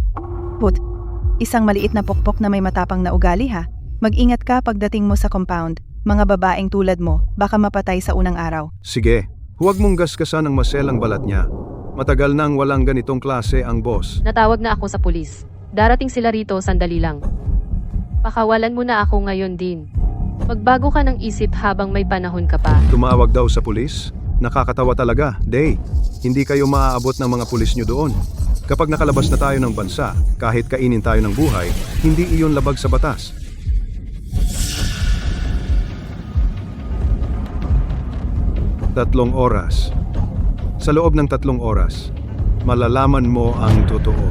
Isang maliit na pokpok na may matapang na ugali ha. Mag-ingat ka pagdating mo sa compound. Mga babaeng tulad mo, baka mapatay sa unang araw. Sige, huwag mong gaskasan ang maselang balat niya. Matagal nang walang ganitong klase ang boss. Natawag na ako sa pulis. Darating sila rito sandali lang. Pakawalan mo na ako ngayon din. Magbago ka ng isip habang may panahon ka pa. Tumawag daw sa pulis? Nakakatawa talaga, Day. Hindi kayo maaabot ng mga pulis nyo doon. Kapag nakalabas na tayo ng bansa, kahit kainin tayo ng buhay, hindi iyon labag sa batas. Tatlong oras. Sa loob ng 3 oras, malalaman mo ang totoo.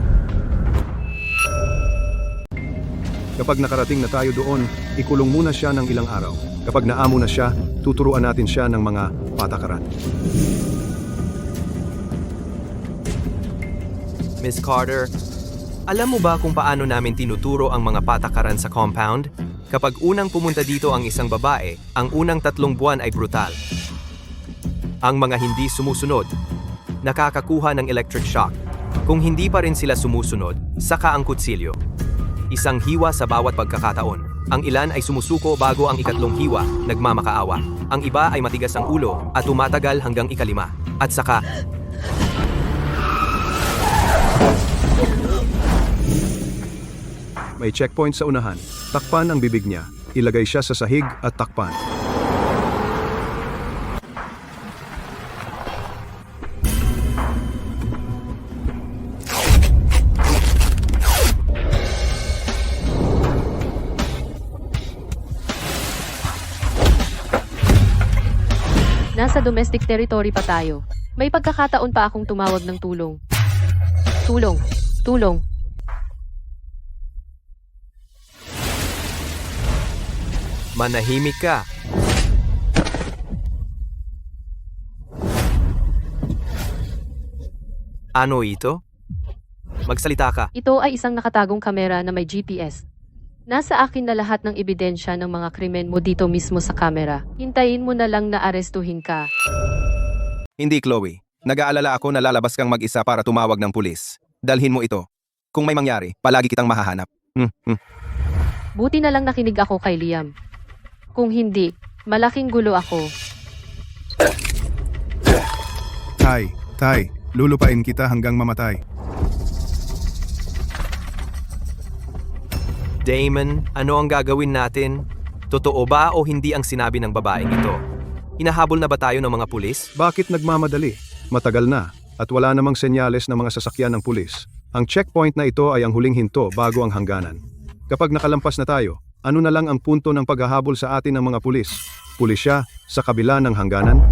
Kapag nakarating na tayo doon, ikulong muna siya ng ilang araw. Kapag naamo na siya, tuturuan natin siya ng mga patakaran. Miss Carter, alam mo ba kung paano namin tinuturo ang mga patakaran sa compound? Kapag unang pumunta dito ang isang babae, ang unang 3 buwan ay brutal. Ang mga hindi sumusunod, nakakakuha ng electric shock. Kung hindi pa rin sila sumusunod, saka ang kutsilyo. Isang hiwa sa bawat pagkakataon. Ang ilan ay sumusuko bago ang 3 hiwa, nagmamakaawa. Ang iba ay matigas ang ulo at tumatagal hanggang 5. At saka, may checkpoint sa unahan. Takpan ang bibig niya. Ilagay siya sa sahig at takpan. Nasa domestic territory pa tayo. May pagkakataon pa akong tumawag ng tulong. Tulong. Tulong. manahimik ka. Ano ito? Magsalita ka. Ito ay isang nakatagong kamera na may GPS. Nasa akin na lahat ng ebidensya ng mga krimen mo dito mismo sa kamera. Hintayin mo na lang na arestuhin ka. Hindi, Chloe. Nag-aalala ako na lalabas kang mag-isa para tumawag ng pulis. Dalhin mo ito. Kung may mangyari, palagi kitang mahahanap. Buti na lang nakinig ako kay Liam. Kung hindi, malaking gulo ako. Tay, lulupain kita hanggang mamatay. Damon, ano ang gagawin natin? Totoo ba o hindi ang sinabi ng babaeng ito? Hinahabol na ba tayo ng mga pulis? Bakit nagmamadali? Matagal na at wala namang senyales ng mga sasakyan ng pulis. Ang checkpoint na ito ay ang huling hinto bago ang hangganan. Kapag nakalampas na tayo, ano na lang ang punto ng paghahabol sa atin ng mga pulis? Pulisya sa kabila ng hangganan?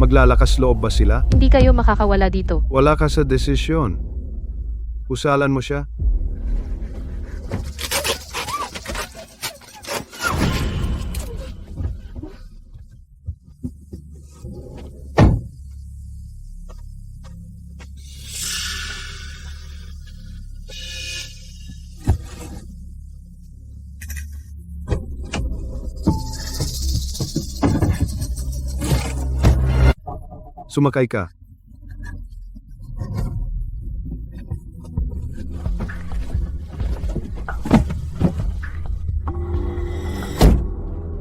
Maglalakas loob ba sila? Hindi kayo makakawala dito. Wala ka sa desisyon. Usalan mo siya? Sumakay ka.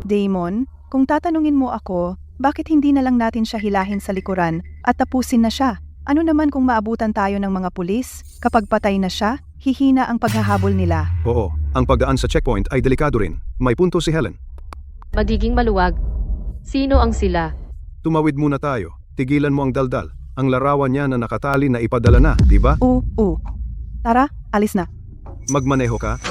Damon, kung tatanungin mo ako, bakit hindi na lang natin siya hilahin sa likuran at tapusin na siya? Ano naman kung maabutan tayo ng mga pulis? Kapag patay na siya, hihina ang paghahabol nila. Oo, ang pagdaan sa checkpoint ay delikado rin. May punto si Helen. Magiging maluwag. Sino ang sila? Tumawid muna tayo. Tigilan mo ang daldal. Ang larawan niya na nakatali na ipadala na, di ba? Tara, alis na. Magmaneho ka.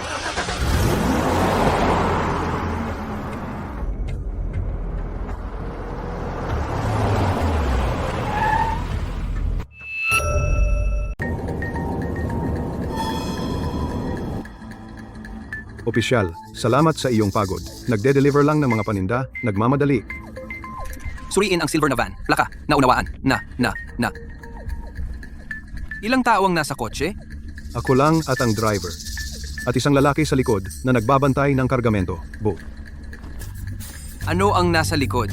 Opisyal, salamat sa iyong pagod. Nagde-deliver lang ng mga paninda, nagmamadali. Suriin ang silver na van. Plaka, naunawaan. Na. Ilang tao ang nasa kotse? Ako lang at ang driver. At isang lalaki sa likod na nagbabantay ng kargamento. Boat. Ano ang nasa likod?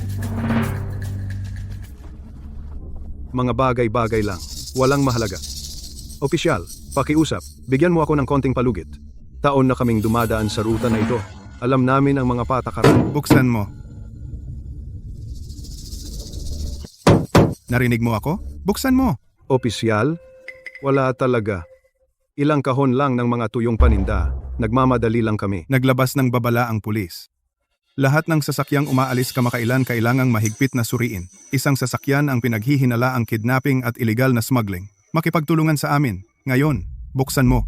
Mga bagay-bagay lang. Walang mahalaga. Opisyal, pakiusap. Bigyan mo ako ng konting palugit. Taon na kaming dumadaan sa ruta na ito. Alam namin ang mga patakaran. Buksan mo. Narinig mo ako? Buksan mo. Opisyal? Wala talaga. Ilang kahon lang ng mga tuyong paninda. Nagmamadali lang kami. Naglabas ng babala ang pulis. Lahat ng sasakyang umaalis kamakailan kailangang mahigpit na suriin. Isang sasakyan ang pinaghihinala ang kidnapping at illegal na smuggling. Makipagtulungan sa amin. Ngayon, buksan mo.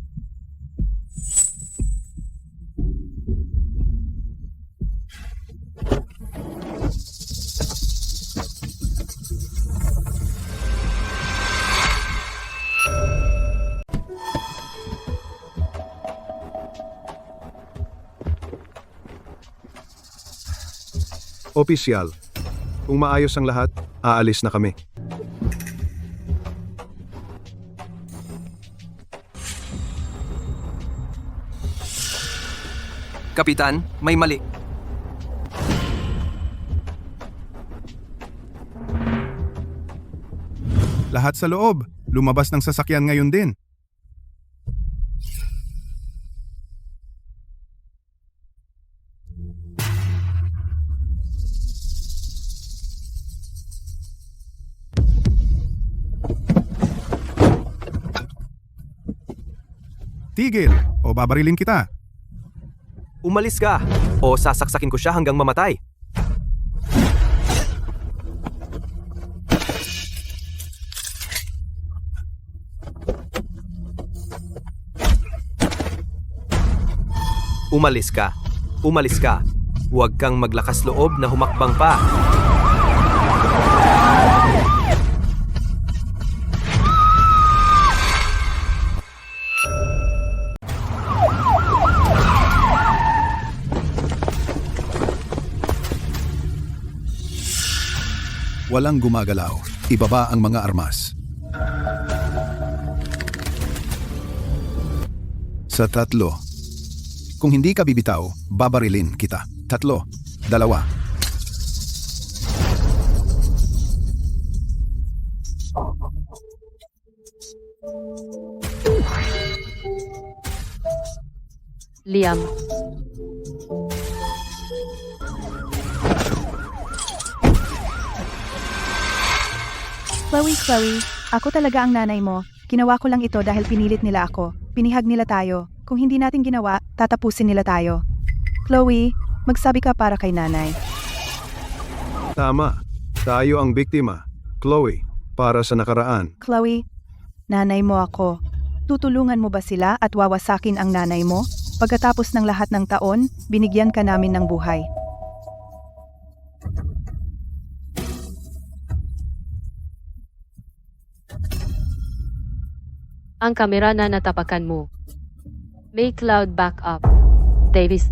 Opisyal. Kung maayos ang lahat, aalis na kami. Kapitan, may mali. Lahat sa loob. Lumabas ng sasakyan ngayon din. Tigil o babarilin kita. Umalis ka o sasaksakin ko siya hanggang mamatay. Umalis ka. Umalis ka. Huwag kang maglakas loob na humakbang pa. Walang gumagalaw. Ibaba ang mga armas. Sa 3. Kung hindi ka bibitaw, babarilin kita. 3, 2. Liam, Chloe, ako talaga ang nanay mo. Ginawa ko lang ito dahil pinilit nila ako. Pinihag nila tayo. Kung hindi natin ginawa, tatapusin nila tayo. Chloe, magsabi ka para kay nanay. Tama. Tayo ang biktima. Chloe, para sa nakaraan. Chloe, nanay mo ako. Tutulungan mo ba sila at wawasakin ang nanay mo? Pagkatapos ng lahat ng taon, binigyan ka namin ng buhay. ang kamera na natapakan mo. May cloud backup. Davis.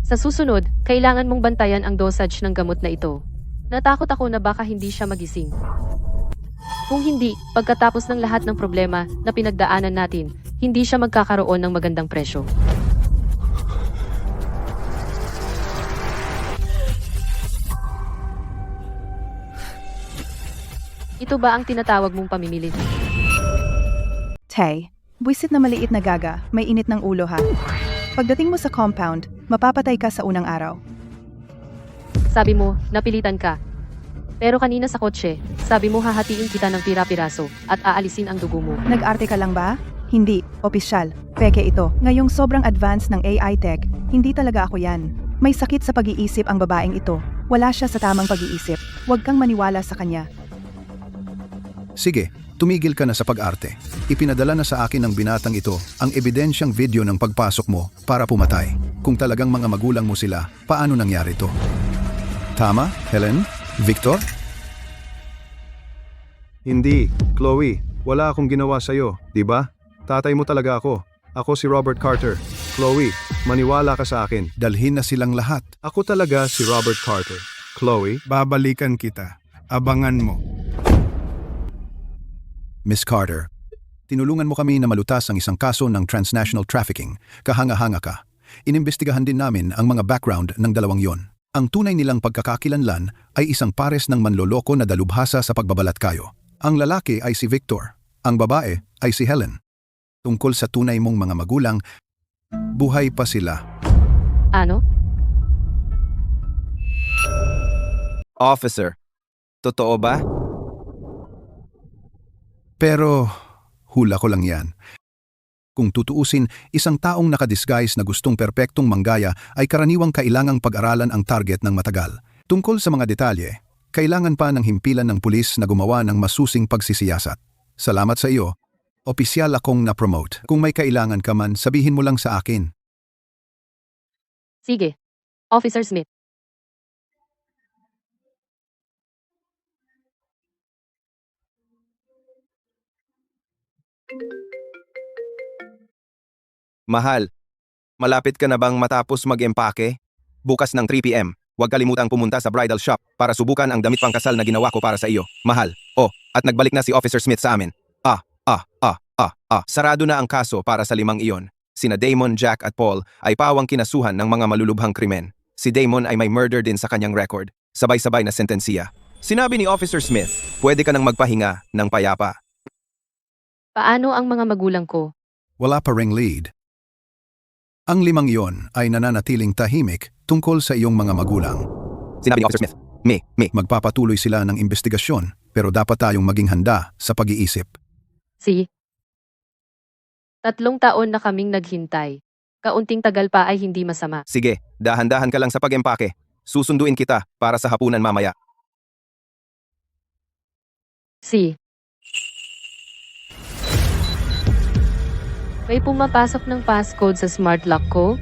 Sa susunod, kailangan mong bantayan ang dosage ng gamot na ito. Natakot ako na baka hindi siya magising. Kung hindi, pagkatapos ng lahat ng problema na pinagdaanan natin, hindi siya magkakaroon ng magandang presyo. Ito ba ang tinatawag mong pamimili? Tay, buwisit na maliit na gaga, may init ng ulo ha. Pagdating mo sa compound, mapapatay ka sa unang araw. Sabi mo, napilitan ka. Pero kanina sa kotse, sabi mo hahatiin kita ng pira-piraso at aalisin ang dugo mo. Nag-arte ka lang ba? Hindi, opisyal. Peke ito. Ngayong sobrang advanced ng AI tech, hindi talaga ako yan. May sakit sa pag-iisip ang babaeng ito. Wala siya sa tamang pag-iisip. Huwag kang maniwala sa kanya. Sige, tumigil ka na sa pag-arte. Ipinadala na sa akin ng binatang ito ang ebidensyang video ng pagpasok mo para pumatay. Kung talagang mga magulang mo sila, paano nangyari ito? Tama, Helen? Victor? Hindi, Chloe. Wala akong ginawa sa'yo, di ba? Tatay mo talaga ako. Ako si Robert Carter. Chloe, maniwala ka sa akin. Dalhin na silang lahat. Ako talaga si Robert Carter. Chloe, Babalikan kita. Abangan mo. Miss Carter, tinulungan mo kami na malutas ang isang kaso ng transnational trafficking. Kahanga-hanga ka. Inimbestigahan din namin ang mga background ng dalawang yon. Ang tunay nilang pagkakakilanlan ay isang pares ng manloloko na dalubhasa sa pagbabalat kayo. Ang lalaki ay si Victor. Ang babae ay si Helen. Tungkol sa tunay mong mga magulang, buhay pa sila. Ano? Officer, totoo ba? Pero hula ko lang yan. Kung tutuusin, isang taong nakadisguise na gustong perpektong manggaya ay karaniwang kailangang pag-aralan ang target ng matagal. Tungkol sa mga detalye, kailangan pa ng himpilan ng pulis na gumawa ng masusing pagsisiyasat. Salamat sa iyo. Opisyal akong na-promote. Kung may kailangan ka man, sabihin mo lang sa akin. Sige. Officer Smith. Mahal, malapit ka na bang matapos mag-empake? Bukas ng 3 p.m., huwag kalimutang pumunta sa bridal shop para subukan ang damit pangkasal na ginawa ko para sa iyo. Mahal. Oh, at nagbalik na si Officer Smith sa amin. Sarado na ang kaso para sa 5 iyon. Sina Damon, Jack at Paul ay pawang kinasuhan ng mga malulubhang krimen. Si Damon ay may murder din sa kanyang record. Sabay-sabay na sentensiya. Sinabi ni Officer Smith, pwede ka nang magpahinga ng payapa. Paano ang mga magulang ko? Wala pa ring lead. Ang 5 iyon ay nananatiling tahimik tungkol sa iyong mga magulang. Sinabi ni Officer Smith, Magpapatuloy sila ng investigasyon pero dapat tayong maging handa sa pag-iisip. 3 taon na kaming naghintay. Kaunting tagal pa ay hindi masama. sige, dahan-dahan ka lang sa pag-empake. Susunduin kita para sa hapunan mamaya. May pumapasok ng passcode sa smart lock ko?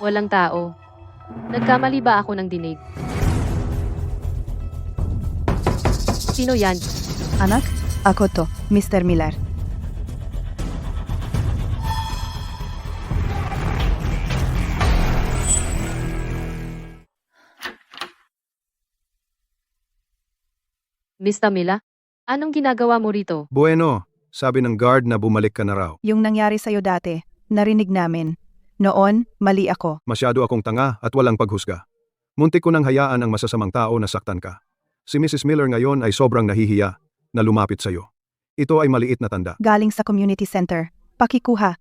Walang tao. Nagkamali ba ako ng dinig? Sino yan? Anak, ako to, Mr. Miller. Miss Tamila? Anong ginagawa mo rito? Bueno, sabi ng guard na bumalik ka na raw. Yung nangyari sa'yo dati, narinig namin. Noon, mali ako. Masyado akong tanga at walang paghusga. Muntik ko nang hayaan ang masasamang tao na saktan ka. Si Mrs. Miller ngayon ay sobrang nahihiya na lumapit sa'yo. Ito ay maliit na tanda. Galing sa community center. Pakikuha.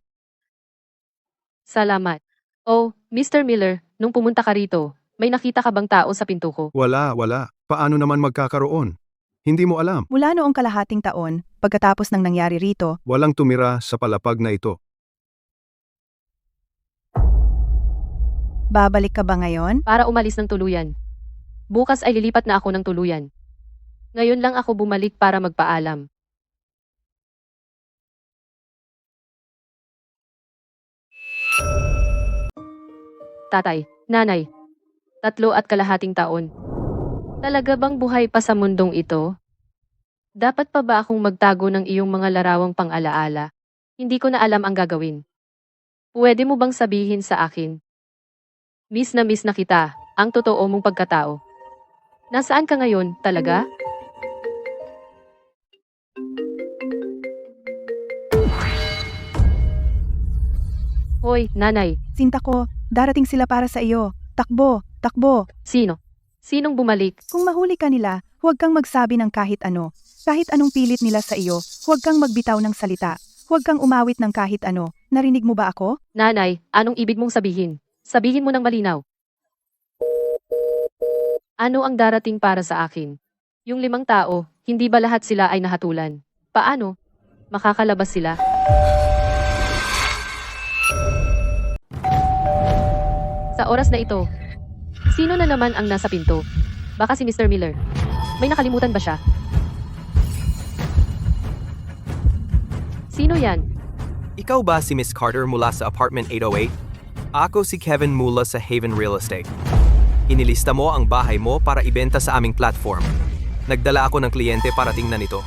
Salamat. Oh, Mr. Miller, nung pumunta ka rito, may nakita ka bang tao sa pinto ko? Wala. Paano naman magkakaroon? Hindi mo alam. Mula noong kalahating taon, pagkatapos ng nangyari rito, Walang tumira sa palapag na ito. babalik ka ba ngayon? Para umalis ng tuluyan. Bukas ay lilipat na ako ng tuluyan. Ngayon lang ako bumalik para magpaalam. Tatay, nanay, 3.5 taon. Talaga bang buhay pa sa mundong ito? Dapat pa ba akong magtago ng iyong mga larawang pang-alaala? Hindi ko na alam ang gagawin. Pwede mo bang sabihin sa akin? Miss na kita, ang totoo mong pagkatao. Nasaan ka ngayon, talaga? Hoy, nanay, Sinta ko, darating sila para sa iyo. Takbo, takbo. sino? Sinong bumalik? Kung mahuli ka nila, huwag kang magsabi ng kahit ano. Kahit anong pilit nila sa iyo, huwag kang magbitaw ng salita. Huwag kang umawit ng kahit ano. Narinig mo ba ako? Nanay, anong ibig mong sabihin? Sabihin mo ng malinaw. Ano ang darating para sa akin? Yung 5 tao, hindi ba lahat sila ay nahatulan? Paano? Makakalabas sila? Sa oras na ito, sino na naman ang nasa pinto? Baka si Mr. Miller. May nakalimutan ba siya? Sino yan? Ikaw ba si Miss Carter mula sa apartment 808? Ako si Kevin mula sa Haven Real Estate. Inilista mo ang bahay mo para ibenta sa aming platform. Nagdala ako ng kliyente para tingnan ito.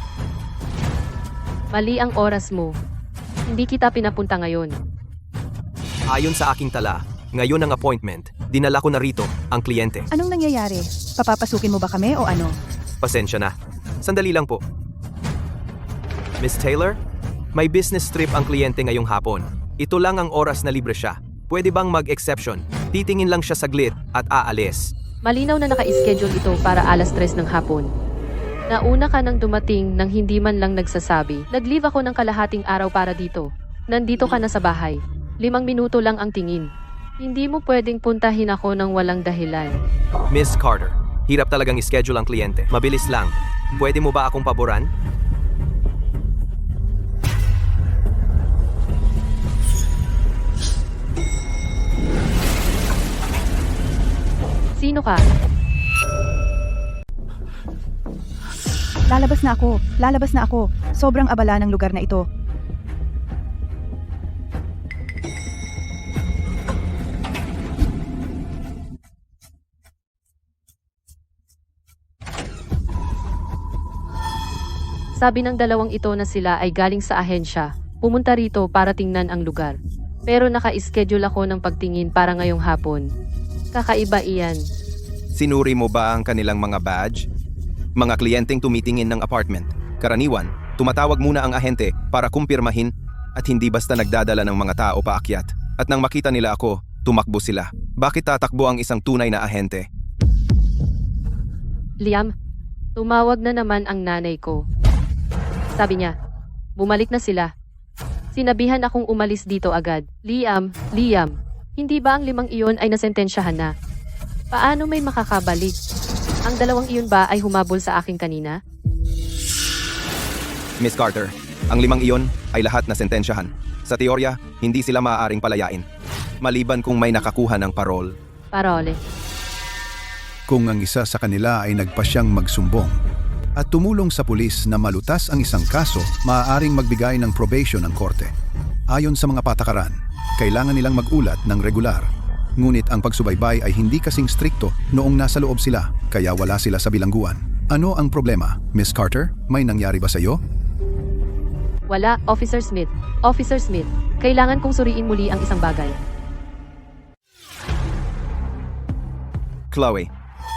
Mali ang oras mo. Hindi kita pinapunta ngayon. Ayon sa aking tala, ngayon ang appointment. Dinala ko na rito ang kliyente. Anong nangyayari? Papapasukin mo ba kami o ano? Pasensya na. Sandali lang po. Miss Taylor, may business trip ang kliyente ngayong hapon. Ito lang ang oras na libre siya. Pwede bang mag-exception? Titingin lang siya saglit at aalis. Malinaw na naka-schedule ito para 3:00 ng hapon. Nauna ka nang dumating nang hindi man lang nagsasabi. Nag-leave ako ng kalahating araw para dito. Nandito ka na sa bahay. 5 minuto lang ang tingin. Hindi mo pwedeng puntahin ako ng walang dahilan. Miss Carter, hirap talagang ischedule ang kliyente. Mabilis lang. Pwede mo ba akong paboran? Sino ka? Lalabas na ako. Lalabas na ako. Sobrang abala ng lugar na ito. Sabi ng dalawang ito na sila ay galing sa ahensya, pumunta rito para tingnan ang lugar. Pero naka-schedule ako ng pagtingin para ngayong hapon. Kakaiba iyan. Sinuri mo ba ang kanilang mga badge? Mga kliyenteng tumitingin ng apartment. Karaniwan, tumatawag muna ang ahente para kumpirmahin at hindi basta nagdadala ng mga tao paakyat. At nang makita nila ako, tumakbo sila. Bakit tatakbo ang isang tunay na ahente? Liam, tumawag na naman ang nanay ko. Sabi niya, bumalik na sila. Sinabihan akong umalis dito agad. Liam, hindi ba ang 5 iyon ay nasentensyahan na? Paano may makakabalik? Ang 2 iyon ba ay humabol sa akin kanina? Miss Carter, ang 5 iyon ay lahat na sentensyahan. Sa teorya, hindi sila maaaring palayain. Maliban kung may nakakuha ng parol. Parole. Kung ang isa sa kanila ay nagpasyang magsumbong at tumulong sa pulis na malutas ang isang kaso, maaaring magbigay ng probation ng korte. Ayon sa mga patakaran, kailangan nilang mag-ulat ng regular. Ngunit ang pagsubaybay ay hindi kasing strikto noong nasa loob sila, kaya wala sila sa bilangguan. Ano ang problema, Miss Carter? May nangyari ba sa iyo? Wala, Officer Smith. Officer Smith, kailangan kong suriin muli ang isang bagay. Chloe,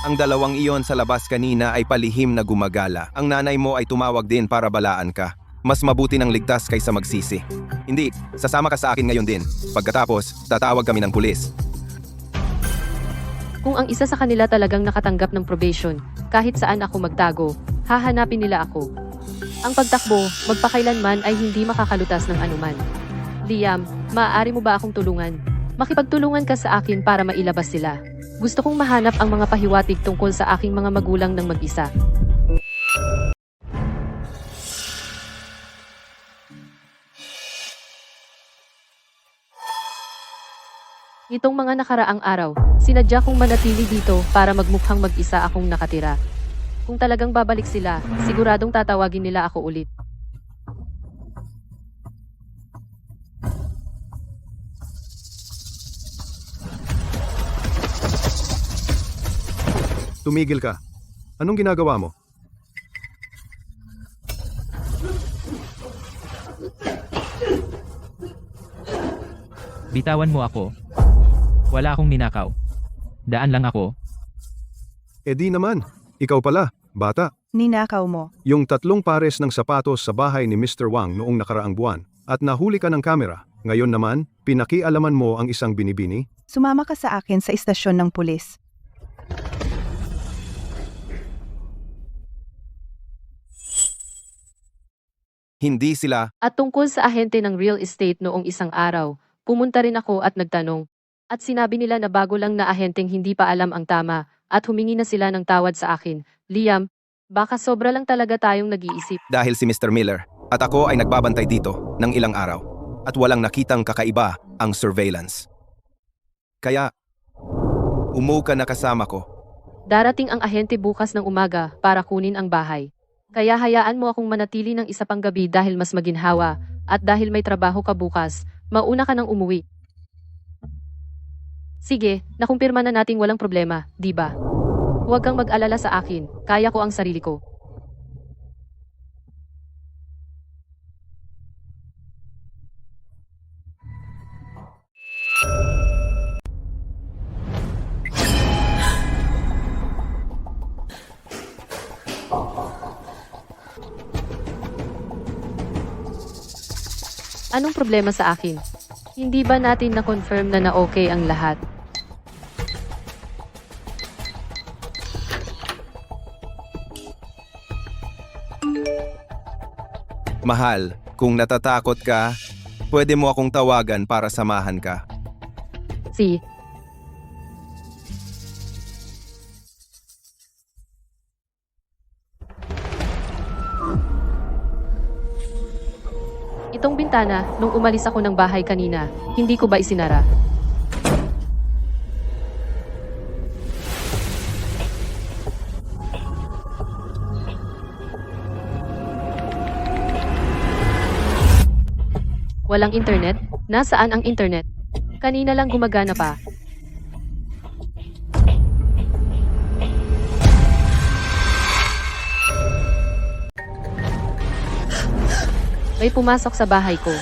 ang 2 iyon sa labas kanina ay palihim na gumagala. Ang nanay mo ay tumawag din para balaan ka. Mas mabuti ng ligtas kaysa magsisi. Hindi, sasama ka sa akin ngayon din. Pagkatapos, tatawag kami ng pulis. Kung ang isa sa kanila talagang nakatanggap ng probation, kahit saan ako magtago, hahanapin nila ako. Ang pagtakbo, magpakailanman ay hindi makakalutas ng anuman. Liam, maaari mo ba akong tulungan? Makipagtulungan ka sa akin para mailabas sila. Gusto kong mahanap ang mga pahiwatig tungkol sa aking mga magulang ng mag-isa. Itong mga nakaraang araw, sinadya kong manatili dito para magmukhang mag-isa akong nakatira. Kung talagang babalik sila, siguradong tatawagin nila ako ulit. Tumigil ka. Anong ginagawa mo? Bitawan mo ako. Wala akong ninakaw. Daan lang ako. Eh di naman. Ikaw pala, bata. Ninakaw mo. Yung 3 pares ng sapatos sa bahay ni Mr. Wang noong nakaraang buwan at nahuli ka ng kamera. Ngayon naman, pinakialaman mo ang isang binibini? Sumama ka sa akin sa istasyon ng pulis. Hindi sila. At tungkol sa ahente ng real estate noong isang araw, pumunta rin ako at nagtanong. At sinabi nila na bago lang na ahenteng hindi pa alam ang tama at humingi na sila ng tawad sa akin. Liam, baka sobra lang talaga tayong nag-iisip. Dahil si Mr. Miller at ako ay nagbabantay dito ng ilang araw at walang nakitang kakaiba ang surveillance. Kaya, umuwi ka na kasama ko. Darating ang ahente bukas ng umaga para kunin ang bahay. Kaya hayaan mo akong manatili ng isa pang gabi dahil mas maginhawa at dahil may trabaho ka bukas, mauna ka nang umuwi. Sige, nakumpirma na nating walang problema, di ba? Huwag kang mag-alala sa akin, kaya ko ang sarili ko. Anong problema sa akin? Hindi ba natin na-confirm na na-okay ang lahat? Mahal, kung natatakot ka, pwede mo akong tawagan para samahan ka. Si, itong bintana, nung umalis ako ng bahay kanina, hindi ko ba isinara? Walang internet? Nasaan ang internet? Kanina lang gumagana pa. May pumasok sa bahay ko.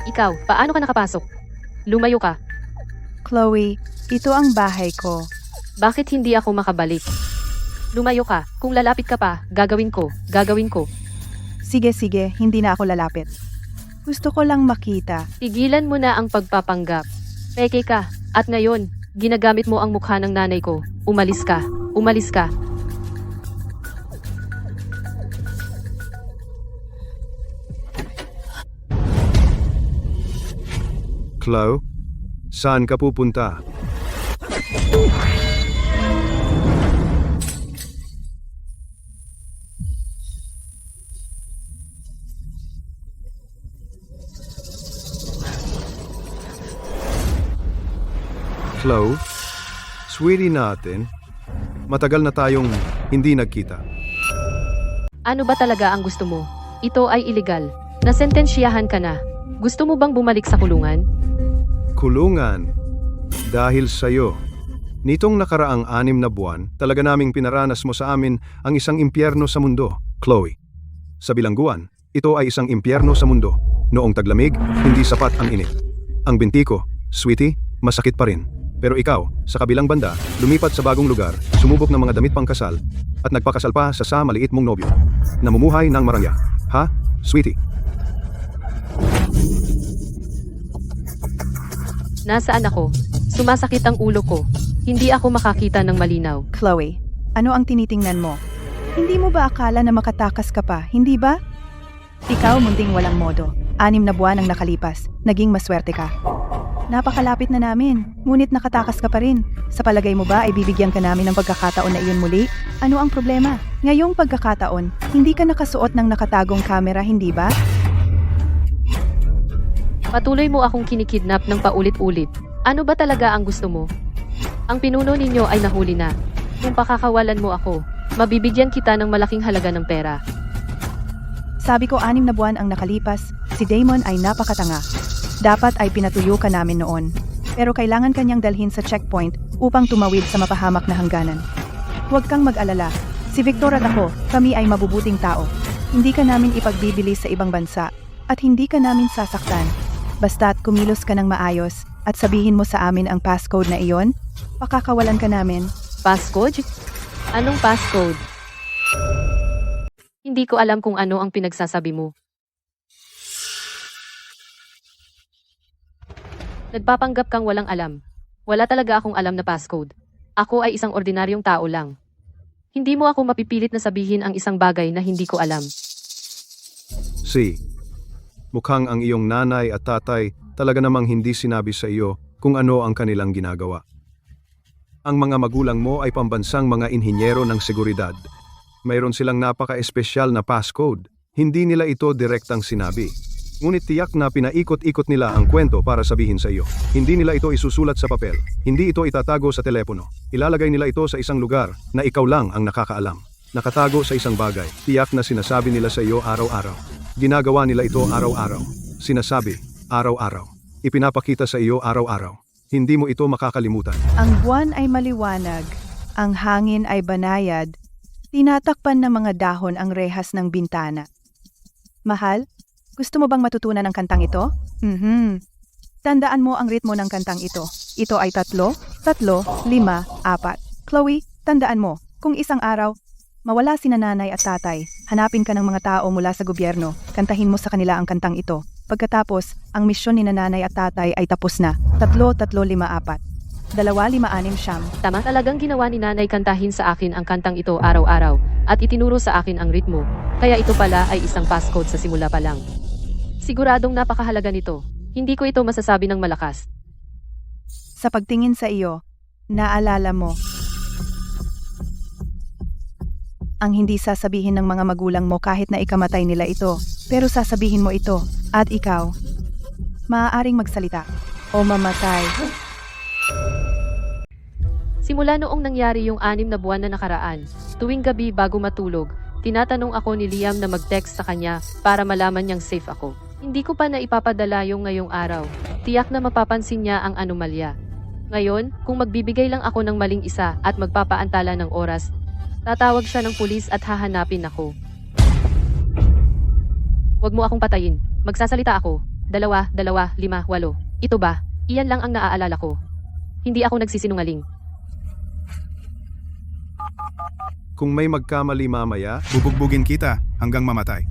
Ikaw, paano ka nakapasok? Lumayo ka. Chloe, ito ang bahay ko. Bakit hindi ako makabalik? Lumayo ka. Kung lalapit ka pa, gagawin ko. Gagawin ko. Sige, hindi na ako lalapit. Gusto ko lang makita. Tigilan mo na ang pagpapanggap. Peke ka. At ngayon, ginagamit mo ang mukha ng nanay ko. Umalis ka. Umalis ka. Chloe, saan ka pupunta? Chloe, sweetie natin, matagal na tayong hindi nagkita. Ano ba talaga ang gusto mo? Ito ay illegal. Nasentensyahan ka na. Gusto mo bang bumalik sa kulungan? Kulungan. Dahil sa'yo. Nitong nakaraang 6 na buwan, talaga naming pinaranas mo sa amin ang isang impyerno sa mundo, Chloe. Sa bilangguan, ito ay isang impyerno sa mundo. Noong taglamig, hindi sapat ang init. Ang binti ko, sweetie, masakit pa rin. Pero ikaw, sa kabilang banda, lumipat sa bagong lugar, sumubok ng mga damit pangkasal, at nagpakasal pa sa maliit mong nobyo. Namumuhay ng marangya. Ha, sweetie? Nasaan ako? Sumasakit ang ulo ko. Hindi ako makakita ng malinaw. Chloe, ano ang tinitingnan mo? Hindi mo ba akala na makatakas ka pa, hindi ba? Ikaw munting walang modo. 6 na buwan ang nakalipas. Naging maswerte ka. Napakalapit na namin, ngunit nakatakas ka pa rin. Sa palagay mo ba ay bibigyan ka namin ng pagkakataon na iyon muli? Ano ang problema? Ngayong pagkakataon, hindi ka nakasuot ng nakatagong kamera, hindi ba? Patuloy mo akong kinikidnap ng paulit-ulit. Ano ba talaga ang gusto mo? Ang pinuno ninyo ay nahuli na. Kung pakakawalan mo ako, mabibigyan kita ng malaking halaga ng pera. Sabi ko 6 na buwan ang nakalipas, si Damon ay napakatanga. Dapat ay pinatuyo ka namin noon. Pero kailangan kanyang dalhin sa checkpoint upang tumawid sa mapahamak na hangganan. Huwag kang mag-alala. Si Victor at ako, kami ay mabubuting tao. Hindi ka namin ipagbibili sa ibang bansa at hindi ka namin sasaktan. Basta't kumilos ka ng maayos at sabihin mo sa amin ang passcode na iyon, pakakawalan ka namin. Passcode? Anong passcode? Hindi ko alam kung ano ang pinagsasabi mo. Nagpapanggap kang walang alam. Wala talaga akong alam na passcode. Ako ay isang ordinaryong tao lang. Hindi mo ako mapipilit na sabihin ang isang bagay na hindi ko alam. Si, mukhang ang iyong nanay at tatay talaga namang hindi sinabi sa iyo kung ano ang kanilang ginagawa. Ang mga magulang mo ay pambansang mga inhinyero ng seguridad. Mayroon silang napaka-espesyal na passcode. Hindi nila ito direktang sinabi. Ngunit tiyak na pinaikot-ikot nila ang kwento para sabihin sa iyo. Hindi nila ito isusulat sa papel. Hindi ito itatago sa telepono. Ilalagay nila ito sa isang lugar na ikaw lang ang nakakaalam. Nakatago sa isang bagay. Tiyak na sinasabi nila sa iyo araw-araw. Ginagawa nila ito araw-araw. Sinasabi, araw-araw. Ipinapakita sa iyo araw-araw. Hindi mo ito makakalimutan. Ang buwan ay maliwanag. Ang hangin ay banayad. Tinatakpan ng mga dahon ang rehas ng bintana. Mahal? Gusto mo bang matutunan ang kantang ito? Tandaan mo ang ritmo ng kantang ito. Ito ay 3, 3, 5, 4. Chloe, tandaan mo, kung isang araw, mawala si nanay at tatay, hanapin ka ng mga tao mula sa gobyerno, kantahin mo sa kanila ang kantang ito. Pagkatapos, ang misyon ni nanay at tatay ay tapos na. 3, 3, 5, 4. 256. Tama, talagang ginawa ni nanay kantahin sa akin ang kantang ito araw-araw at itinuro sa akin ang ritmo. Kaya ito pala ay isang passcode sa simula pa lang. Siguradong napakahalaga nito. Hindi ko ito masasabi ng malakas. Sa pagtingin sa iyo, naalala mo ang hindi sasabihin ng mga magulang mo kahit na ikamatay nila ito. Pero sasabihin mo ito, at ikaw, maaaring magsalita o mamatay. Simula noong nangyari yung 6 na buwan na nakaraan, tuwing gabi bago matulog, tinatanong ako ni Liam na mag-text sa kanya para malaman niyang safe ako. Hindi ko pa na ipapadala yung ngayong araw. Tiyak na mapapansin niya ang anomalya. Ngayon, kung magbibigay lang ako ng maling isa at magpapaantala ng oras, tatawag siya ng pulis at hahanapin ako. Huwag mo akong patayin. Magsasalita ako. 2, 2, 5, 8. Ito ba? Iyan lang ang naaalala ko. Hindi ako nagsisinungaling. Kung may magkamali mamaya, Bubugbugin kita hanggang mamatay.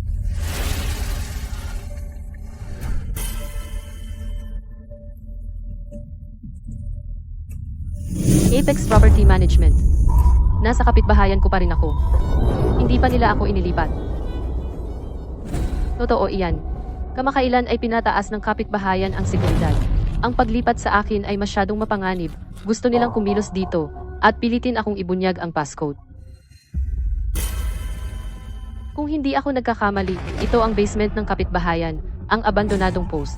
Apex Property Management. Nasa kapitbahayan ko pa rin ako. Hindi pa nila ako inilipat. Totoo iyan. Kamakailan ay pinataas ng kapitbahayan ang seguridad. Ang paglipat sa akin ay masyadong mapanganib. Gusto nilang kumilos dito at pilitin akong ibunyag ang passcode. Kung hindi ako nagkakamali, ito ang basement ng kapitbahayan, ang abandonadong post.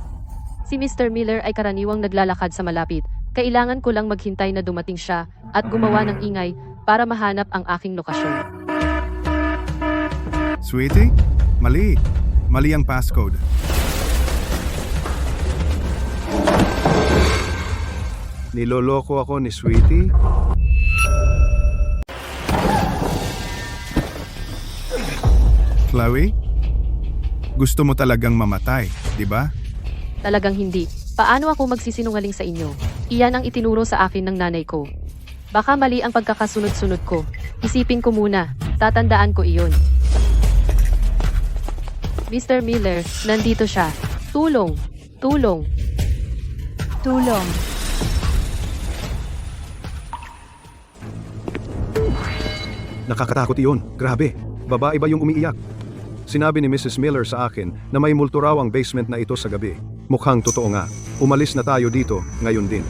Si Mr. Miller ay karaniwang naglalakad sa malapit. Kailangan ko lang maghintay na dumating siya at gumawa ng ingay para mahanap ang aking lokasyon. Sweetie? Mali. Mali ang passcode. niloloko ako ni Sweetie. Chloe? Gusto mo talagang mamatay, di ba? Talagang hindi. Paano ako magsisinungaling sa inyo? Iyan ang itinuro sa akin ng nanay ko. Baka mali ang pagkakasunod-sunod ko. Isipin ko muna. Tatandaan ko iyon. Mr. Miller, nandito siya. Tulong! Tulong! Tulong. Nakakatakot iyon. Grabe. Babae ba yung umiiyak? Sinabi ni Mrs. Miller sa akin na may multo raw ang basement na ito sa gabi. Mukhang totoo nga. Umalis na tayo dito ngayon din.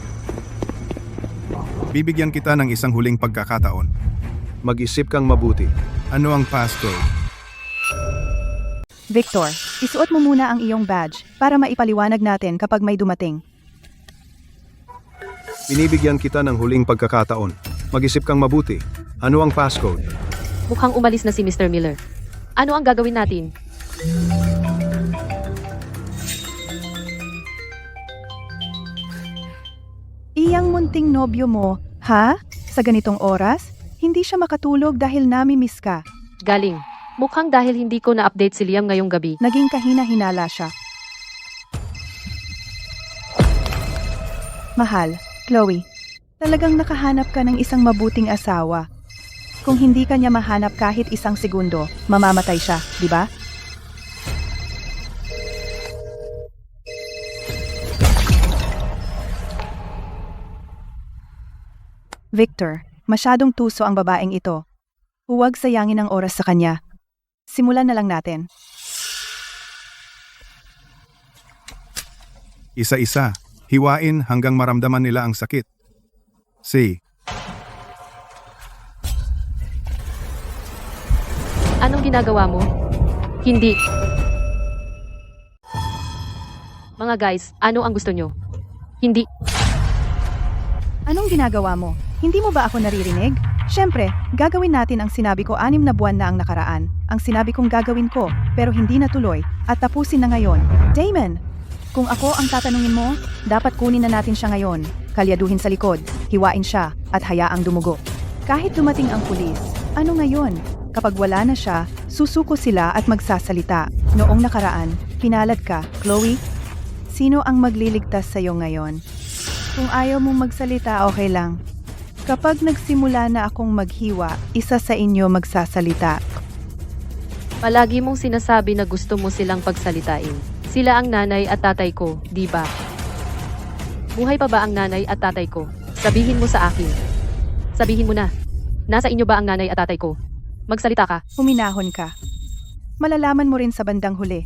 Bibigyan kita ng isang huling pagkakataon. Mag-isip kang mabuti. Ano ang passcode? Victor, isuot mo muna ang iyong badge para maipaliwanag natin kapag may dumating. Binibigyan kita ng huling pagkakataon. Mag-isip kang mabuti. Ano ang passcode? Mukhang umalis na si Mr. Miller. Ano ang gagawin natin? Iyang munting nobyo mo, ha? Sa ganitong oras? Hindi siya makatulog dahil nami-miss ka. Galing. Mukhang dahil hindi ko na-update si Liam ngayong gabi. Naging kahina-hinala siya. Mahal, Chloe, talagang nakahanap ka ng isang mabuting asawa. Kung hindi ka niya mahanap kahit isang segundo, mamamatay siya, di ba? Victor, masyadong tuso ang babaeng ito. Huwag sayangin ang oras sa kanya. Simulan na lang natin. Isa-isa. Hiwain hanggang maramdaman nila ang sakit. C. Anong ginagawa mo? Hindi. Mga guys, ano ang gusto nyo? Hindi. Anong ginagawa mo? Hindi mo ba ako naririnig? Siyempre, gagawin natin ang sinabi ko 6 na buwan na ang nakaraan. Ang sinabi kong gagawin ko, pero hindi natuloy, at tapusin na ngayon. Damon! Kung ako ang tatanungin mo, dapat kunin na natin siya ngayon. Kalyaduhin sa likod, hiwain siya, at hayaang dumugo. Kahit dumating ang pulis, ano ngayon? Kapag wala na siya, susuko sila at magsasalita. Noong nakaraan, pinalad ka, Chloe. Sino ang magliligtas sa'yo ngayon? Kung ayaw mong magsalita, okay lang. Kapag nagsimula na akong maghiwa, isa sa inyo magsasalita. Palagi mong sinasabi na gusto mo silang pagsalitain. Sila ang nanay at tatay ko, di ba? Buhay pa ba ang nanay at tatay ko? Sabihin mo sa akin. Sabihin mo na. Nasa inyo ba ang nanay at tatay ko? Magsalita ka. Huminahon ka. Malalaman mo rin sa bandang huli.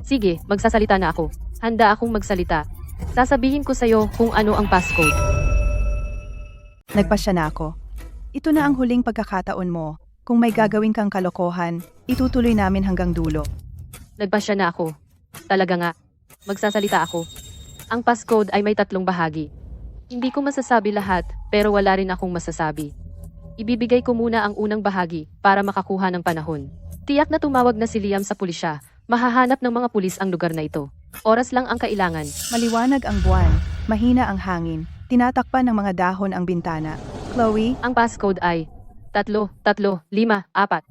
Sige, magsasalita na ako. Handa akong magsalita. Sasabihin ko sa'yo kung ano ang passcode. Nagpasya na ako. Ito na ang huling pagkakataon mo. Kung may gagawin kang kalokohan, itutuloy namin hanggang dulo. Nagpasya na ako. Talaga nga. Magsasalita ako. Ang passcode ay may 3 bahagi. Hindi ko masasabi lahat, pero wala rin akong masasabi. Ibibigay ko muna ang unang bahagi para makakuha ng panahon. Tiyak na tumawag na si Liam sa pulisya. Mahahanap ng mga pulis ang lugar na ito. Oras lang ang kailangan. Maliwanag ang buwan, mahina ang hangin, tinatakpan ng mga dahon ang bintana. Chloe, Ang passcode ay 3, 3, 5, 4.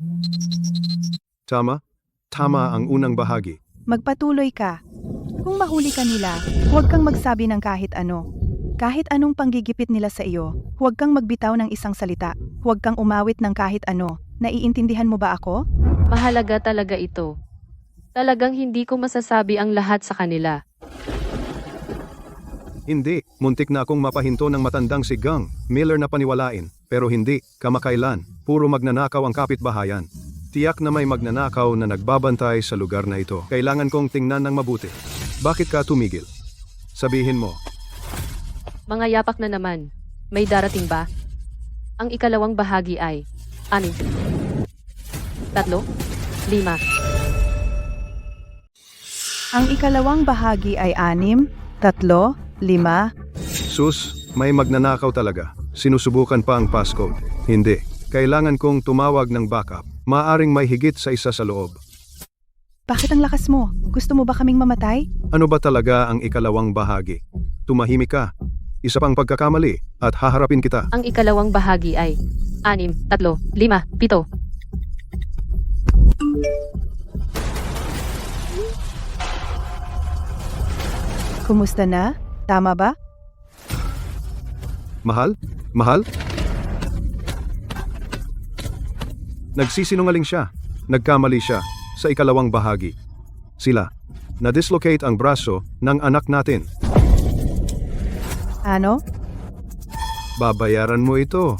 Tama? Tama ang unang bahagi. magpatuloy ka. Kung mahuli ka nila, huwag kang magsabi ng kahit ano. Kahit anong panggigipit nila sa iyo, huwag kang magbitaw ng isang salita. Huwag kang umawit ng kahit ano. Naiintindihan mo ba ako? Mahalaga talaga ito. Talagang hindi ko masasabi ang lahat sa kanila. Hindi, muntik na akong mapahinto ng matandang si Gang Miller na paniwalain. Pero hindi, kamakailan, puro magnanakaw ang kapitbahayan. Tiyak na may magnanakaw na nagbabantay sa lugar na ito. Kailangan kong tingnan ng mabuti. Bakit ka tumigil? Sabihin mo. Mga yapak na naman. May darating ba? Ang ikalawang bahagi ay 6, 3, 5. Ang ikalawang bahagi ay 6, 3, 5. Sus, may magnanakaw talaga. Sinusubukan pa ang passcode. Hindi. Kailangan kong tumawag ng backup. Maaring may higit sa isa sa loob. Bakit ang lakas mo? Gusto mo ba kaming mamatay? Ano ba talaga ang ikalawang bahagi? Tumahimik ka. Isa pang pagkakamali at haharapin kita. Ang ikalawang bahagi ay 6, 3, 5, 7. Kumusta na? Tama ba? Mahal? Mahal? Nagsisinungaling siya. Nagkamali siya sa ikalawang bahagi. Sila. Na-dislocate ang braso ng anak natin. Ano? Babayaran mo ito.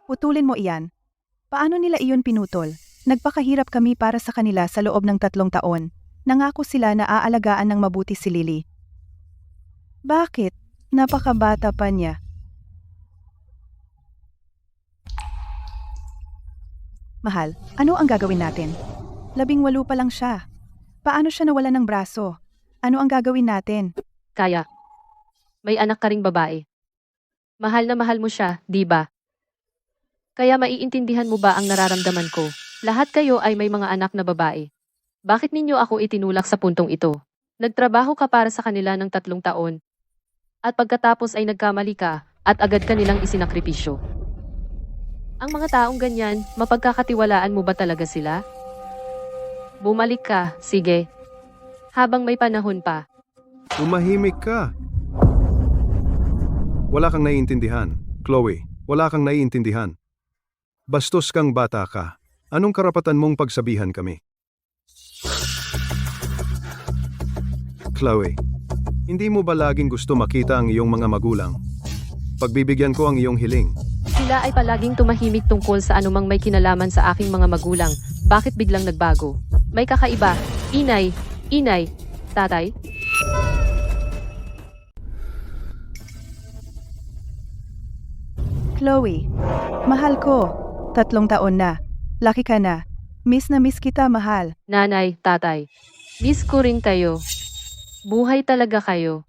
Putulin mo iyan. Paano nila iyon pinutol? Nagpakahirap kami para sa kanila sa loob ng 3 taon. Nangako sila na aalagaan ng mabuti si Lily. Bakit? Napakabata pa niya. Mahal, ano ang gagawin natin? 18 pa lang siya. Paano siya nawala ng braso? Ano ang gagawin natin? Kaya. May anak ka ring babae. Mahal na mahal mo siya, di ba? Kaya maiintindihan mo ba ang nararamdaman ko? Lahat kayo ay may mga anak na babae. Bakit ninyo ako itinulak sa puntong ito? Nagtrabaho ka para sa kanila ng 3 taon. At pagkatapos ay nagkamali ka at agad kanilang isinakripisyo. Ang mga taong ganyan, mapagkakatiwalaan mo ba talaga sila? Bumalik ka, sige. Habang may panahon pa. Tumahimik ka. Wala kang naiintindihan, Chloe. Wala kang naiintindihan. Bastos kang bata ka. Anong karapatan mong pagsabihan kami? Chloe, hindi mo ba laging gusto makita ang iyong mga magulang? Pagbibigyan ko ang iyong hiling. Sila ay palaging tumahimik tungkol sa anumang may kinalaman sa aking mga magulang. Bakit biglang nagbago? May kakaiba. Inay, tatay. Chloe, mahal ko. 3 taon na. Laki ka na. Miss na miss kita, mahal. Nanay, tatay. Miss ko rin kayo. Buhay talaga kayo.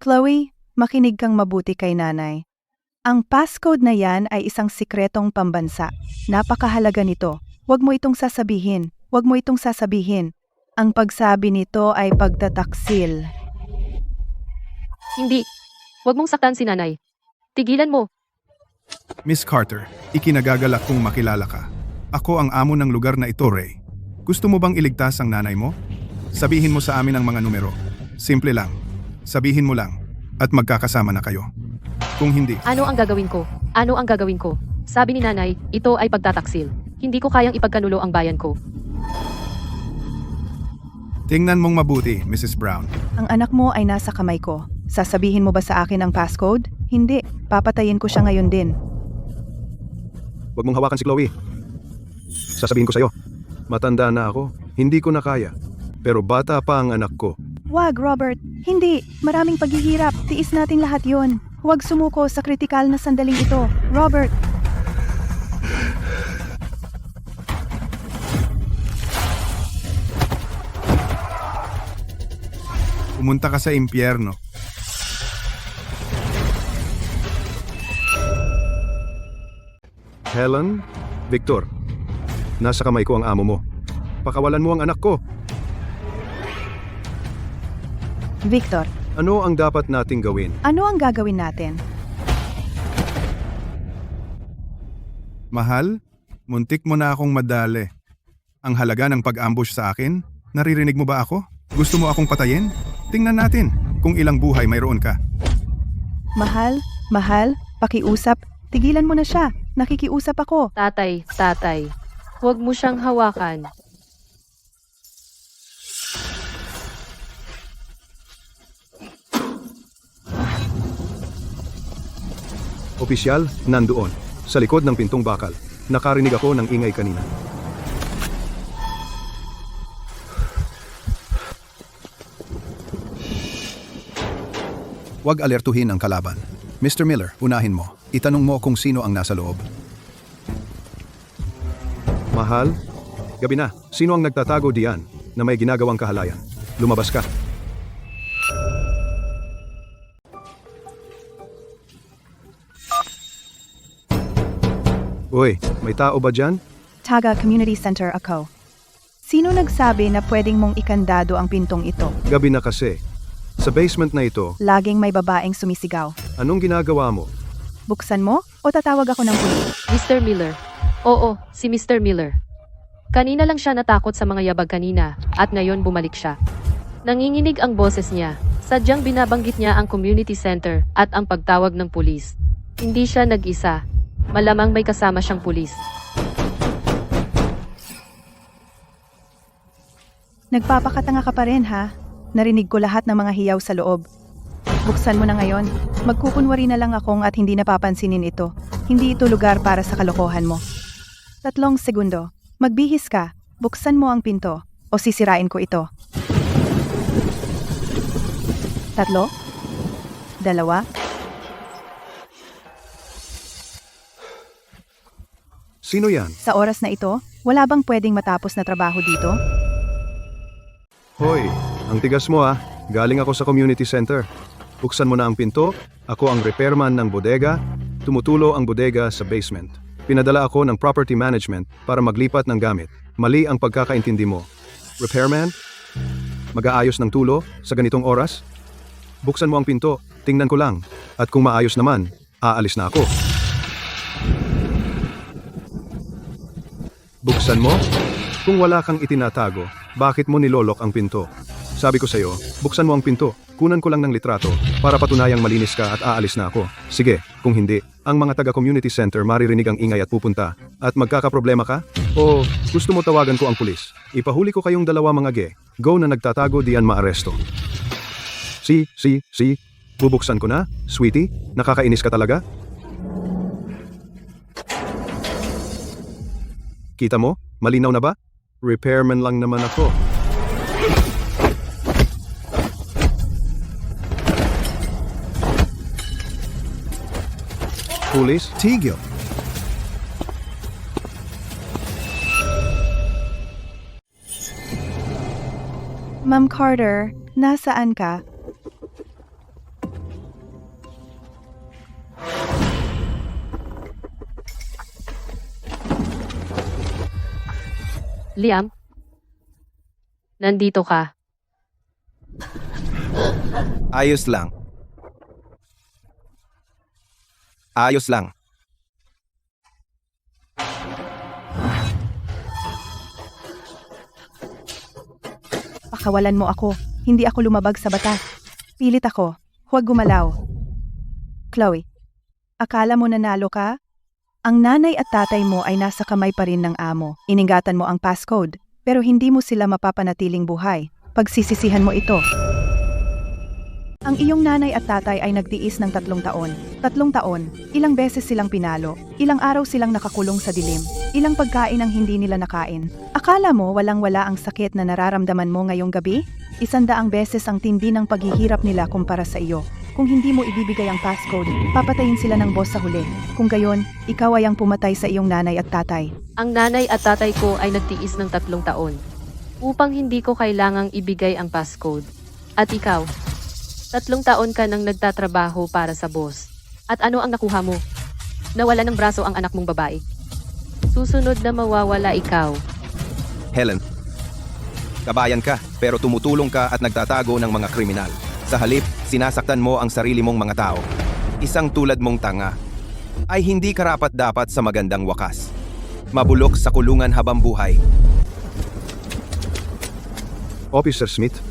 Chloe, makinig kang mabuti kay nanay. Ang passcode na yan ay isang sikretong pambansa. Napakahalaga nito. Huwag mo itong sasabihin. Huwag mo itong sasabihin. Ang pagsabi nito ay pagtataksil. Hindi. Huwag mong saktan si nanay. Tigilan mo. Miss Carter, ikinagagalak kong makilala ka. Ako ang amo ng lugar na ito, Ray. Gusto mo bang iligtas ang nanay mo? Sabihin mo sa amin ang mga numero. Simple lang. Sabihin mo lang. at magkakasama na kayo. Kung hindi, Ano ang gagawin ko? Ano ang gagawin ko? Sabi ni nanay, ito ay pagtataksil. Hindi ko kayang ipagkanulo ang bayan ko. tingnan mong mabuti, Mrs. Brown. Ang anak mo ay nasa kamay ko. Sasabihin mo ba sa akin ang passcode? Hindi. Papatayin ko siya ngayon din. Huwag mong hawakan si Chloe. Sasabihin ko sa'yo, matanda na ako, hindi ko na kaya. Pero bata pa ang anak ko. Wag, Robert. Hindi. Maraming paghihirap. Tiis nating lahat yon. Huwag sumuko sa kritikal na sandaling ito. Robert, Pumunta ka sa impyerno. Helen, Victor, nasa kamay ko ang amo mo. Pakawalan mo ang anak ko. Victor, Ano ang dapat nating gawin? ano ang gagawin natin? Mahal, muntik mo na akong madali. Ang halaga ng pag-ambush sa akin? Naririnig mo ba ako? Gusto mo akong patayin? Tingnan natin kung ilang buhay mayroon ka. Mahal, pakiusap. Tigilan mo na siya. Nakikiusap ako. Tatay, huwag mo siyang hawakan. Opisyal, nandoon, sa likod ng pintong bakal. Nakarinig ako ng ingay kanina. Huwag alertuhin ang kalaban. Mr. Miller, unahin mo. Itanong mo kung sino ang nasa loob. Mahal, gabi na. Sino ang nagtatago diyan na may ginagawang kahalayan? Lumabas ka. Uy, may tao ba dyan? Taga Community Center ako. Sino nagsabi na pwedeng mong ikandado ang pintong ito? Gabi na kasi. Sa basement na ito, Laging may babaeng sumisigaw. anong ginagawa mo? Buksan mo o tatawag ako ng pulis? Mr. Miller. Oo, si Mr. Miller. Kanina lang siya natakot sa mga yabag kanina, at ngayon bumalik siya. Nanginginig ang boses niya. Sadyang binabanggit niya ang community center at ang pagtawag ng pulis. Hindi siya nag-isa. Malamang may kasama siyang pulis. Nagpapakatanga ka pa rin ha? Narinig ko lahat ng mga hiyaw sa loob. Buksan mo na ngayon. Magkukunwari na lang akong at hindi napapansinin ito. Hindi ito lugar para sa kalokohan mo. 3 segundo. Magbihis ka. Buksan mo ang pinto o sisirain ko ito. 3, 2, Sino yan? sa oras na ito, wala bang pwedeng matapos na trabaho dito? Hoy, ang tigas mo ah. Galing ako sa community center. Buksan mo na ang pinto. Ako ang repairman ng bodega. Tumutulo ang bodega sa basement. Pinadala ako ng property management para maglipat ng gamit. Mali ang pagkakaintindi mo. Repairman? Mag-aayos ng tulo sa ganitong oras? Buksan mo ang pinto. Tingnan ko lang. At kung maayos naman, aalis na ako. Buksan mo? Kung wala kang itinatago, bakit mo nilolok ang pinto? Sabi ko sa'yo, buksan mo ang pinto. Kunan ko lang ng litrato para patunayang malinis ka at aalis na ako. Sige, kung hindi, ang mga taga-community center maririnig ang ingay at pupunta. At magkakaproblema ka? O gusto mo tawagan ko ang pulis? Ipahuli ko kayong dalawa mga go na nagtatago diyan maaresto. Si, bubuksan ko na? Sweetie, nakakainis ka talaga? Kita mo? Malinaw na ba? Repairman lang naman ako. Pulis? Tigil! Ma'am Carter, nasaan ka? Liam? Nandito ka. Ayos lang. Ayos lang. Pakawalan mo ako. Hindi ako lumabag sa batas. Pilit ako. Huwag gumalaw. Chloe, akala mo nanalo ka? Ang nanay at tatay mo ay nasa kamay pa rin ng amo. Iningatan mo ang passcode, pero hindi mo sila mapapanatiling buhay. Pagsisisihan mo ito. Ang iyong nanay at tatay ay nagtiis ng 3 taon. 3 taon, ilang beses silang pinalo, ilang araw silang nakakulong sa dilim, ilang pagkain ang hindi nila nakain. Akala mo walang-wala ang sakit na nararamdaman mo ngayong gabi? 100 beses ang tindi ng paghihirap nila kumpara sa iyo. Kung hindi mo ibibigay ang passcode, papatayin sila ng boss sa huli. Kung gayon, ikaw ay ang pumatay sa iyong nanay at tatay. Ang nanay at tatay ko ay nagtiis ng 3 taon upang hindi ko kailangang ibigay ang passcode. At ikaw, 3 taon ka nang nagtatrabaho para sa boss. At ano ang nakuha mo? Nawala ng braso ang anak mong babae. Susunod na mawawala ikaw. Helen, kabayan ka pero tumutulong ka at nagtatago ng mga kriminal. Sa halip, sinasaktan mo ang sarili mong mga tao. Isang tulad mong tanga ay hindi karapat-dapat sa magandang wakas. Mabulok sa kulungan habang buhay. Officer Smith,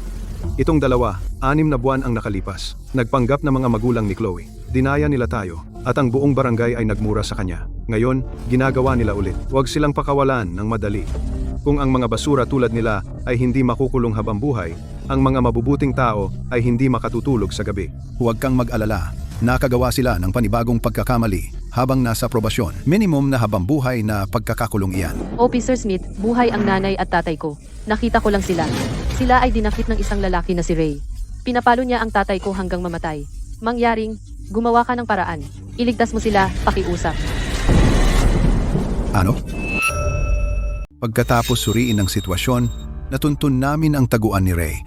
itong dalawa, 6 na buwan ang nakalipas. Nagpanggap na mga magulang ni Chloe. Dinaya nila tayo, at ang buong barangay ay nagmura sa kanya. Ngayon, ginagawa nila ulit. Huwag silang pakawalan ng madali. Kung ang mga basura tulad nila ay hindi makukulong habang buhay, ang mga mabubuting tao ay hindi makatutulog sa gabi. Huwag kang mag-alala. Nakagawa sila ng panibagong pagkakamali habang nasa probasyon. Minimum na habang buhay na pagkakakulong iyan. Officer Smith, buhay ang nanay at tatay ko. Nakita ko lang sila. Sila ay dinakip ng isang lalaki na si Ray. Pinapalo niya ang tatay ko hanggang mamatay. Mangyaring, gumawa ka ng paraan. Iligtas mo sila, pakiusap. Ano? Pagkatapos suriin ang sitwasyon, natuntun namin ang taguan ni Ray.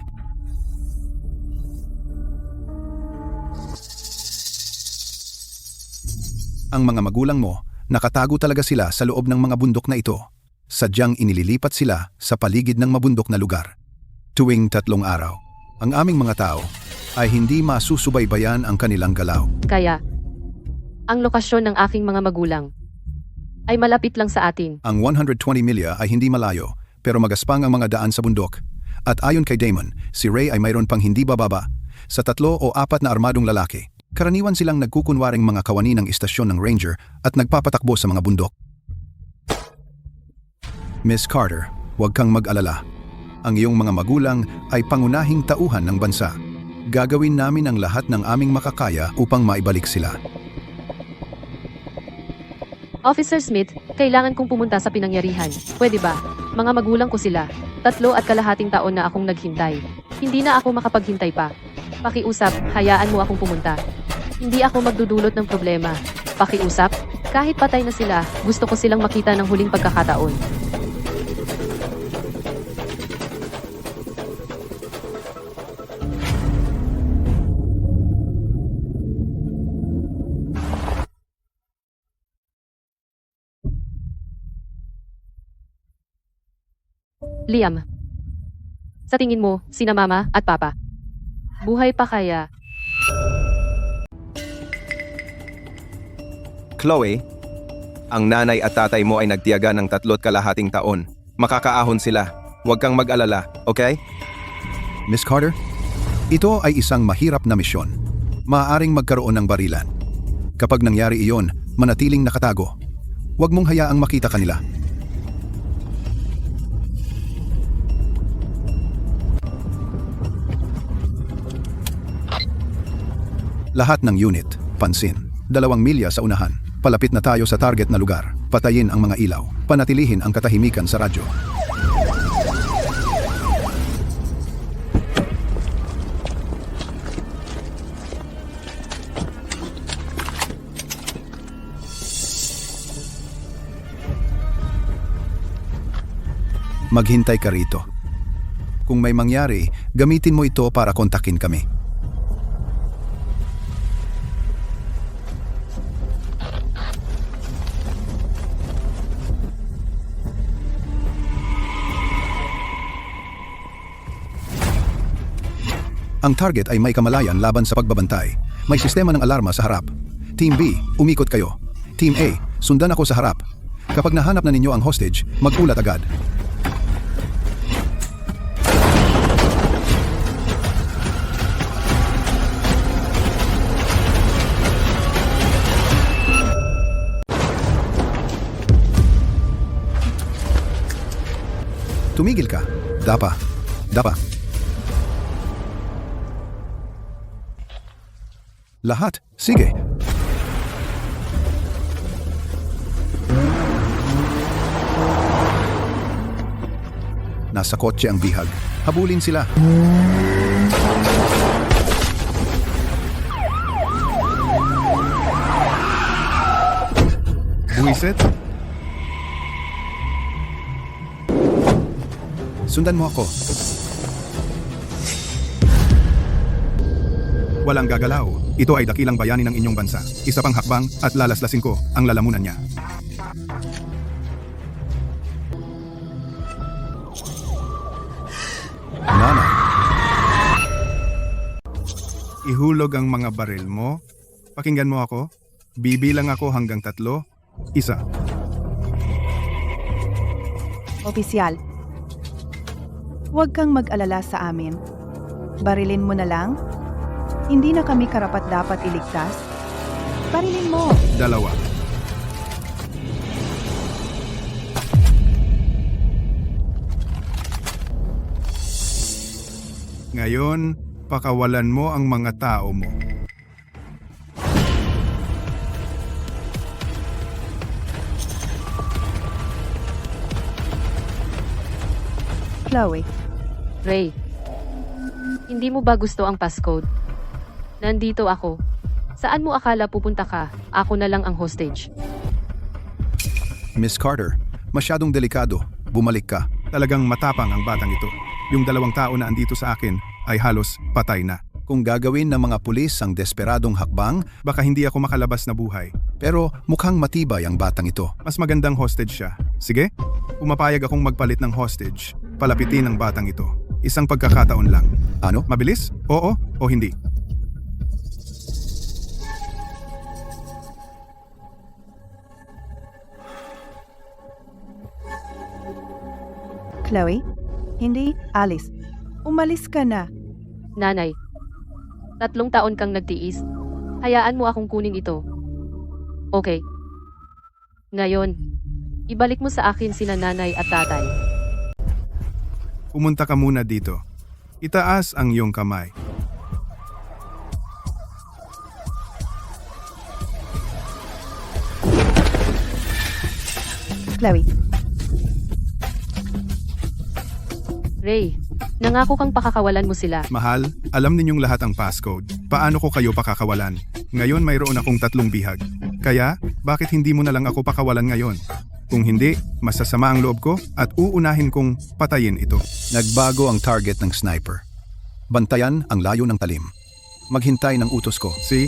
Ang mga magulang mo, nakatago talaga sila sa loob ng mga bundok na ito. Sadyang inililipat sila sa paligid ng mabundok na lugar. Tuwing 3 araw, ang aming mga tao ay hindi masusubaybayan ang kanilang galaw. Kaya, ang lokasyon ng aking mga magulang ay malapit lang sa atin. Ang 120 milya ay hindi malayo, pero magaspang ang mga daan sa bundok. At ayon kay Damon, si Ray ay mayroon pang hindi bababa sa 3 o 4 na armadong lalaki. Karaniwan silang nagkukunwaring mga kawani ng istasyon ng ranger at nagpapatakbo sa mga bundok. Miss Carter, huwag kang mag-alala. Ang iyong mga magulang ay pangunahing tauhan ng bansa. Gagawin namin ang lahat ng aming makakaya upang maibalik sila. Officer Smith, kailangan kong pumunta sa pinangyarihan. Pwede ba? Mga magulang ko sila. 3.5 taon na akong naghintay. Hindi na ako makapaghintay pa. Pakiusap, hayaan mo akong pumunta. Hindi ako magdudulot ng problema. Pakiusap, kahit patay na sila, gusto ko silang makita ng huling pagkakataon. Liam, sa tingin mo, sina mama at papa, buhay pa kaya? Chloe, ang nanay at tatay mo ay nagtiyaga ng 3.5 taon. Makakaahon sila. Huwag kang mag-alala, okay? Miss Carter, ito ay isang mahirap na misyon. Maaaring magkaroon ng barilan. Kapag nangyari iyon, manatiling nakatago. Huwag mong hayaang makita kanila. Lahat ng unit, pansin. 2 milya sa unahan. Palapit na tayo sa target na lugar. Patayin ang mga ilaw. Panatilihin ang katahimikan sa radyo. Maghintay ka rito. Kung may mangyari, gamitin mo ito para kontakin kami. Ang target ay may kamalayan laban sa pagbabantay. May sistema ng alarma sa harap. Team B, umikot kayo. Team A, sundan ako sa harap. Kapag nahanap na ninyo ang hostage, mag-ulat agad. tumigil ka. Dapa. Dapa. Lahat. Sige. Nasa kotse ang bihag. Habulin sila. Buwisit? Sundan mo ako. Walang gagalaw. Ito ay dakilang bayani ng inyong bansa. Isa pang hakbang at lalaslasin ko ang lalamunan niya. Nanay. Ihulog ang mga baril mo. Pakinggan mo ako. Bibilang ako hanggang 3. 1. Opisyal. Huwag kang mag-alala sa amin. Barilin mo na lang. Hindi na kami karapat-dapat iligtas. Barilin mo. 2. Ngayon, pakawalan mo ang mga tao mo. Chloe, Ray, hindi mo ba gusto ang passcode? Nandito ako. Saan mo akala pupunta ka? Ako na lang ang hostage. Miss Carter, masyadong delikado. Bumalik ka. Talagang matapang ang batang ito. Yung 2 tao na andito sa akin ay halos patay na. Kung gagawin ng mga pulis ang desperadong hakbang, Baka hindi ako makalabas na buhay. pero mukhang matibay ang batang ito. Mas magandang hostage siya. Sige, pumapayag akong magpalit ng hostage. Palapitin ang batang ito. Isang pagkakataon lang. Ano? Mabilis? Oo o hindi? Chloe? Hindi, Alice. Umalis ka na. Nanay, 3 taon kang nagtiis. Hayaan mo akong kunin ito. Okay. Ngayon, ibalik mo sa akin sina nanay at tatay. Pumunta ka muna dito. Itaas ang iyong kamay. Chloe, Ray, nangako kang pakakawalan mo sila. Mahal, alam ninyong lahat ang passcode. Paano ko kayo pakakawalan? Ngayon mayroon akong 3 bihag. Kaya, bakit hindi mo na lang ako pakawalan ngayon? Kung hindi, masasama ang loob ko at uunahin kong patayin ito. Nagbago ang target ng sniper. Bantayan ang layo ng talim. Maghintay ng utos ko. See?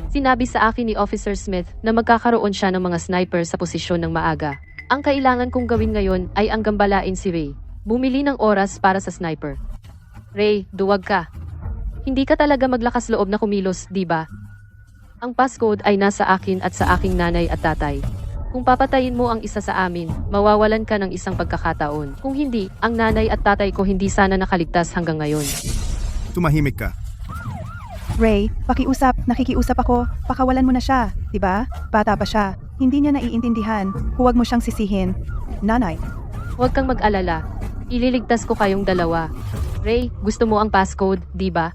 Sinabi sa akin ni Officer Smith na magkakaroon siya ng mga sniper sa posisyon ng maaga. Ang kailangan kong gawin ngayon ay ang gambalain si Ray. Bumili ng oras para sa sniper. Ray, duwag ka. Hindi ka talaga maglakas loob na kumilos, di ba? Ang passcode ay nasa akin at sa aking nanay at tatay. Kung papatayin mo ang isa sa amin, mawawalan ka ng isang pagkakataon. Kung hindi, ang nanay at tatay ko hindi sana nakaligtas hanggang ngayon. Tumahimik ka. Ray, pakiusap, nakikiusap ako. Pakawalan mo na siya, di ba? Bata pa siya. Hindi niya naiintindihan. Huwag mo siyang sisihin. Nanay, Huwag kang mag-alala. Ililigtas ko kayong 2. Ray, gusto mo ang passcode, di ba?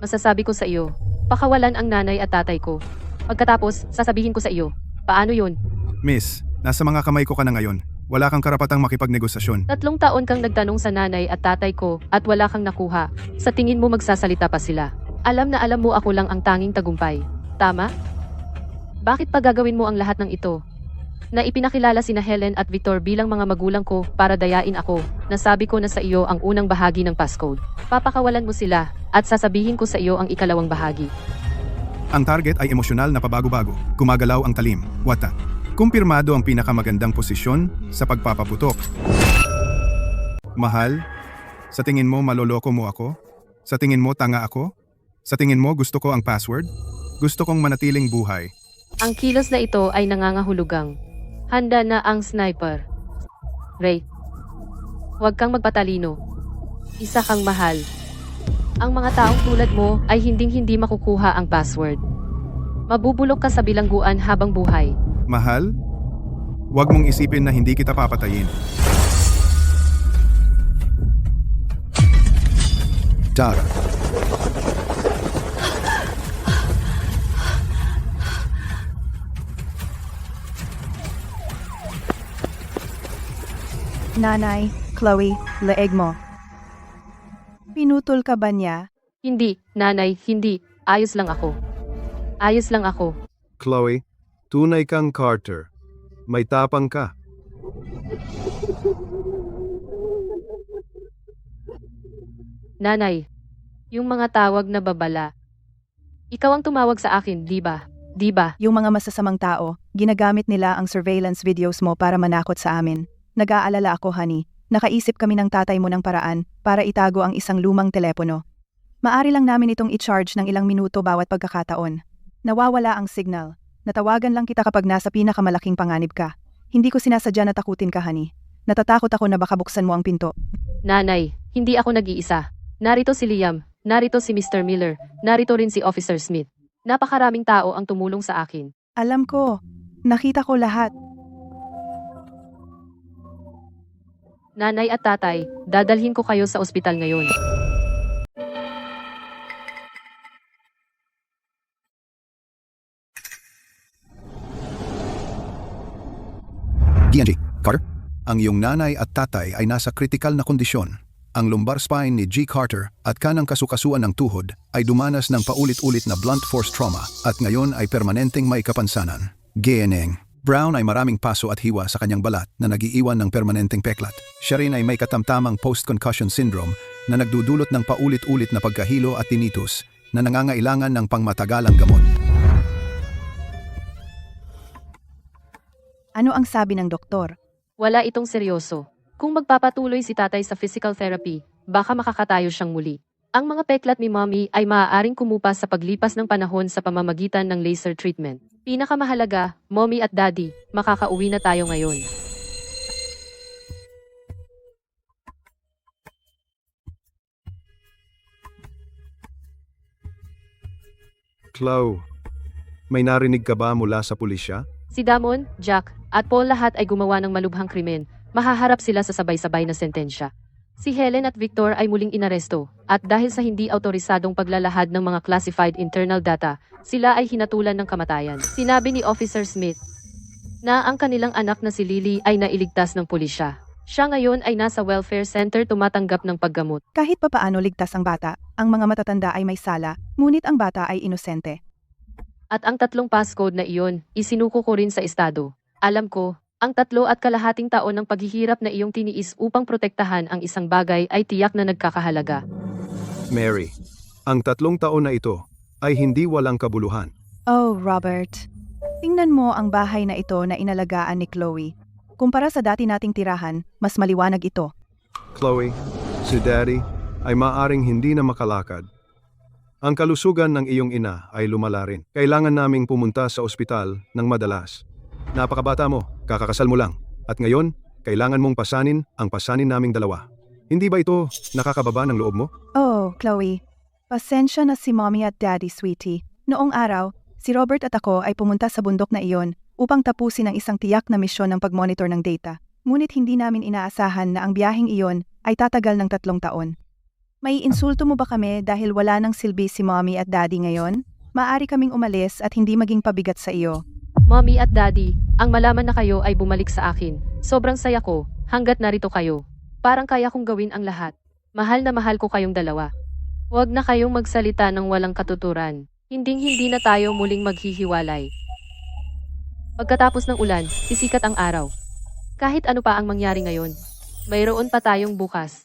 Masasabi ko sa iyo, pakawalan ang nanay at tatay ko. Pagkatapos, sasabihin ko sa iyo, paano yun? Miss, nasa mga kamay ko ka na ngayon. Wala kang karapatang makipagnegosasyon. 3 taon kang nagtanong sa nanay at tatay ko at wala kang nakuha. Sa tingin mo magsasalita pa sila. Alam na alam mo ako lang ang tanging tagumpay. Tama? Bakit pa gagawin mo ang lahat ng ito? Na ipinakilala sina Helen at Victor bilang mga magulang ko para dayain ako. Nasabi ko na sa iyo ang unang bahagi ng passcode. Papakawalan mo sila at sasabihin ko sa iyo ang ikalawang bahagi. Ang target ay emosyonal na pabago-bago. Gumagalaw ang talim. Wata. Kumpirmado ang pinakamagandang posisyon sa pagpapaputok. Mahal, sa tingin mo maloloko mo ako? Sa tingin mo tanga ako? Sa tingin mo gusto ko ang password? Gusto kong manatiling buhay. Ang kilos na ito ay nangangahulugang. Handa na ang sniper. Ray, huwag kang magpatalino. Isa kang mahal. Ang mga taong tulad mo ay hinding-hindi makukuha ang password. Mabubulok ka sa bilangguan habang buhay. Mahal, huwag mong isipin na hindi kita papatayin. Tara. Nanay, Chloe, leeg mo. Pinutol ka ba niya? Hindi, nanay, hindi. Ayos lang ako. Ayos lang ako. Chloe, tunay kang Carter. May tapang ka. Nanay, yung mga tawag na babala. Ikaw ang tumawag sa akin, di ba? Di ba? Yung mga masasamang tao, ginagamit nila ang surveillance videos mo para manakot sa amin. Nag-aalala ako, honey. Nakaisip kami ng tatay mo ng paraan para itago ang isang lumang telepono. Maari lang namin itong i-charge ng ilang minuto bawat pagkakataon. Nawawala ang signal. Natawagan lang kita kapag nasa pinakamalaking panganib ka. Hindi ko sinasadya na takutin ka, honey. Natatakot ako na baka buksan mo ang pinto. Nanay, hindi ako nag-iisa. Narito si Liam, narito si Mr. Miller, narito rin si Officer Smith. Napakaraming tao ang tumulong sa akin. Alam ko. Nakita ko lahat. Nanay at tatay, dadalhin ko kayo sa ospital ngayon. DNG, Carter? Ang iyong nanay at tatay ay nasa kritikal na kondisyon. Ang lumbar spine ni G. Carter at kanang kasukasuan ng tuhod ay dumanas ng paulit-ulit na blunt force trauma at ngayon ay permanenteng may kapansanan. GNN. Brown ay maraming paso at hiwa sa kanyang balat na nagiiwan ng permanenteng peklat. Siya rin ay may katamtamang post-concussion syndrome na nagdudulot ng paulit-ulit na pagkahilo at tinnitus na nangangailangan ng pangmatagalang gamot. Ano ang sabi ng doktor? Wala itong seryoso. Kung magpapatuloy si tatay sa physical therapy, baka makakatayo siyang muli. Ang mga peklat ni mommy ay maaaring kumupas sa paglipas ng panahon sa pamamagitan ng laser treatment. Pinakamahalaga, mommy at daddy, makakauwi na tayo ngayon. Chloe, may narinig ka ba mula sa pulisya? Si Damon, Jack, at Paul lahat ay gumawa ng malubhang krimen. Mahaharap sila sa sabay-sabay na sentensya. Si Helen at Victor ay muling inaresto, at dahil sa hindi autorisadong paglalahad ng mga classified internal data, sila ay hinatulan ng kamatayan. Sinabi ni Officer Smith na ang kanilang anak na si Lily ay nailigtas ng pulisya. Siya ngayon ay nasa welfare center tumatanggap ng paggamot. Kahit papaano ligtas ang bata, ang mga matatanda ay may sala, ngunit ang bata ay inosente. At ang 3 passcode na iyon, isinuko ko rin sa estado. Alam ko, ang 3.5 taon ng paghihirap na iyong tiniis upang protektahan ang isang bagay ay tiyak na nagkakahalaga. Mary, ang 3 taon na ito ay hindi walang kabuluhan. Oh, Robert. Tingnan mo ang bahay na ito na inalagaan ni Chloe. Kumpara sa dati nating tirahan, mas maliwanag ito. Chloe, si Daddy ay maaring hindi na makalakad. Ang kalusugan ng iyong ina ay lumala rin. Kailangan naming pumunta sa ospital ng madalas. Napakabata mo, kakakasal mo lang. At ngayon, kailangan mong pasanin ang pasanin naming dalawa. Hindi ba ito nakakababa ng loob mo? Oh, Chloe. Pasensya na si Mommy at Daddy, sweetie. Noong araw, si Robert at ako ay pumunta sa bundok na iyon upang tapusin ang isang tiyak na misyon ng pagmonitor ng data. Ngunit hindi namin inaasahan na ang biyaheng iyon ay tatagal ng 3 taon. May insulto mo ba kami dahil wala nang silbi si Mommy at Daddy ngayon? Maaari kaming umalis at hindi maging pabigat sa iyo. Mommy at Daddy, ang malaman na kayo ay bumalik sa akin. Sobrang saya ko, hanggat narito kayo. Parang kaya kong gawin ang lahat. Mahal na mahal ko kayong dalawa. Huwag na kayong magsalita ng walang katuturan. Hinding-hindi na tayo muling maghihiwalay. Pagkatapos ng ulan, sisikat ang araw. Kahit ano pa ang mangyari ngayon, mayroon pa tayong bukas.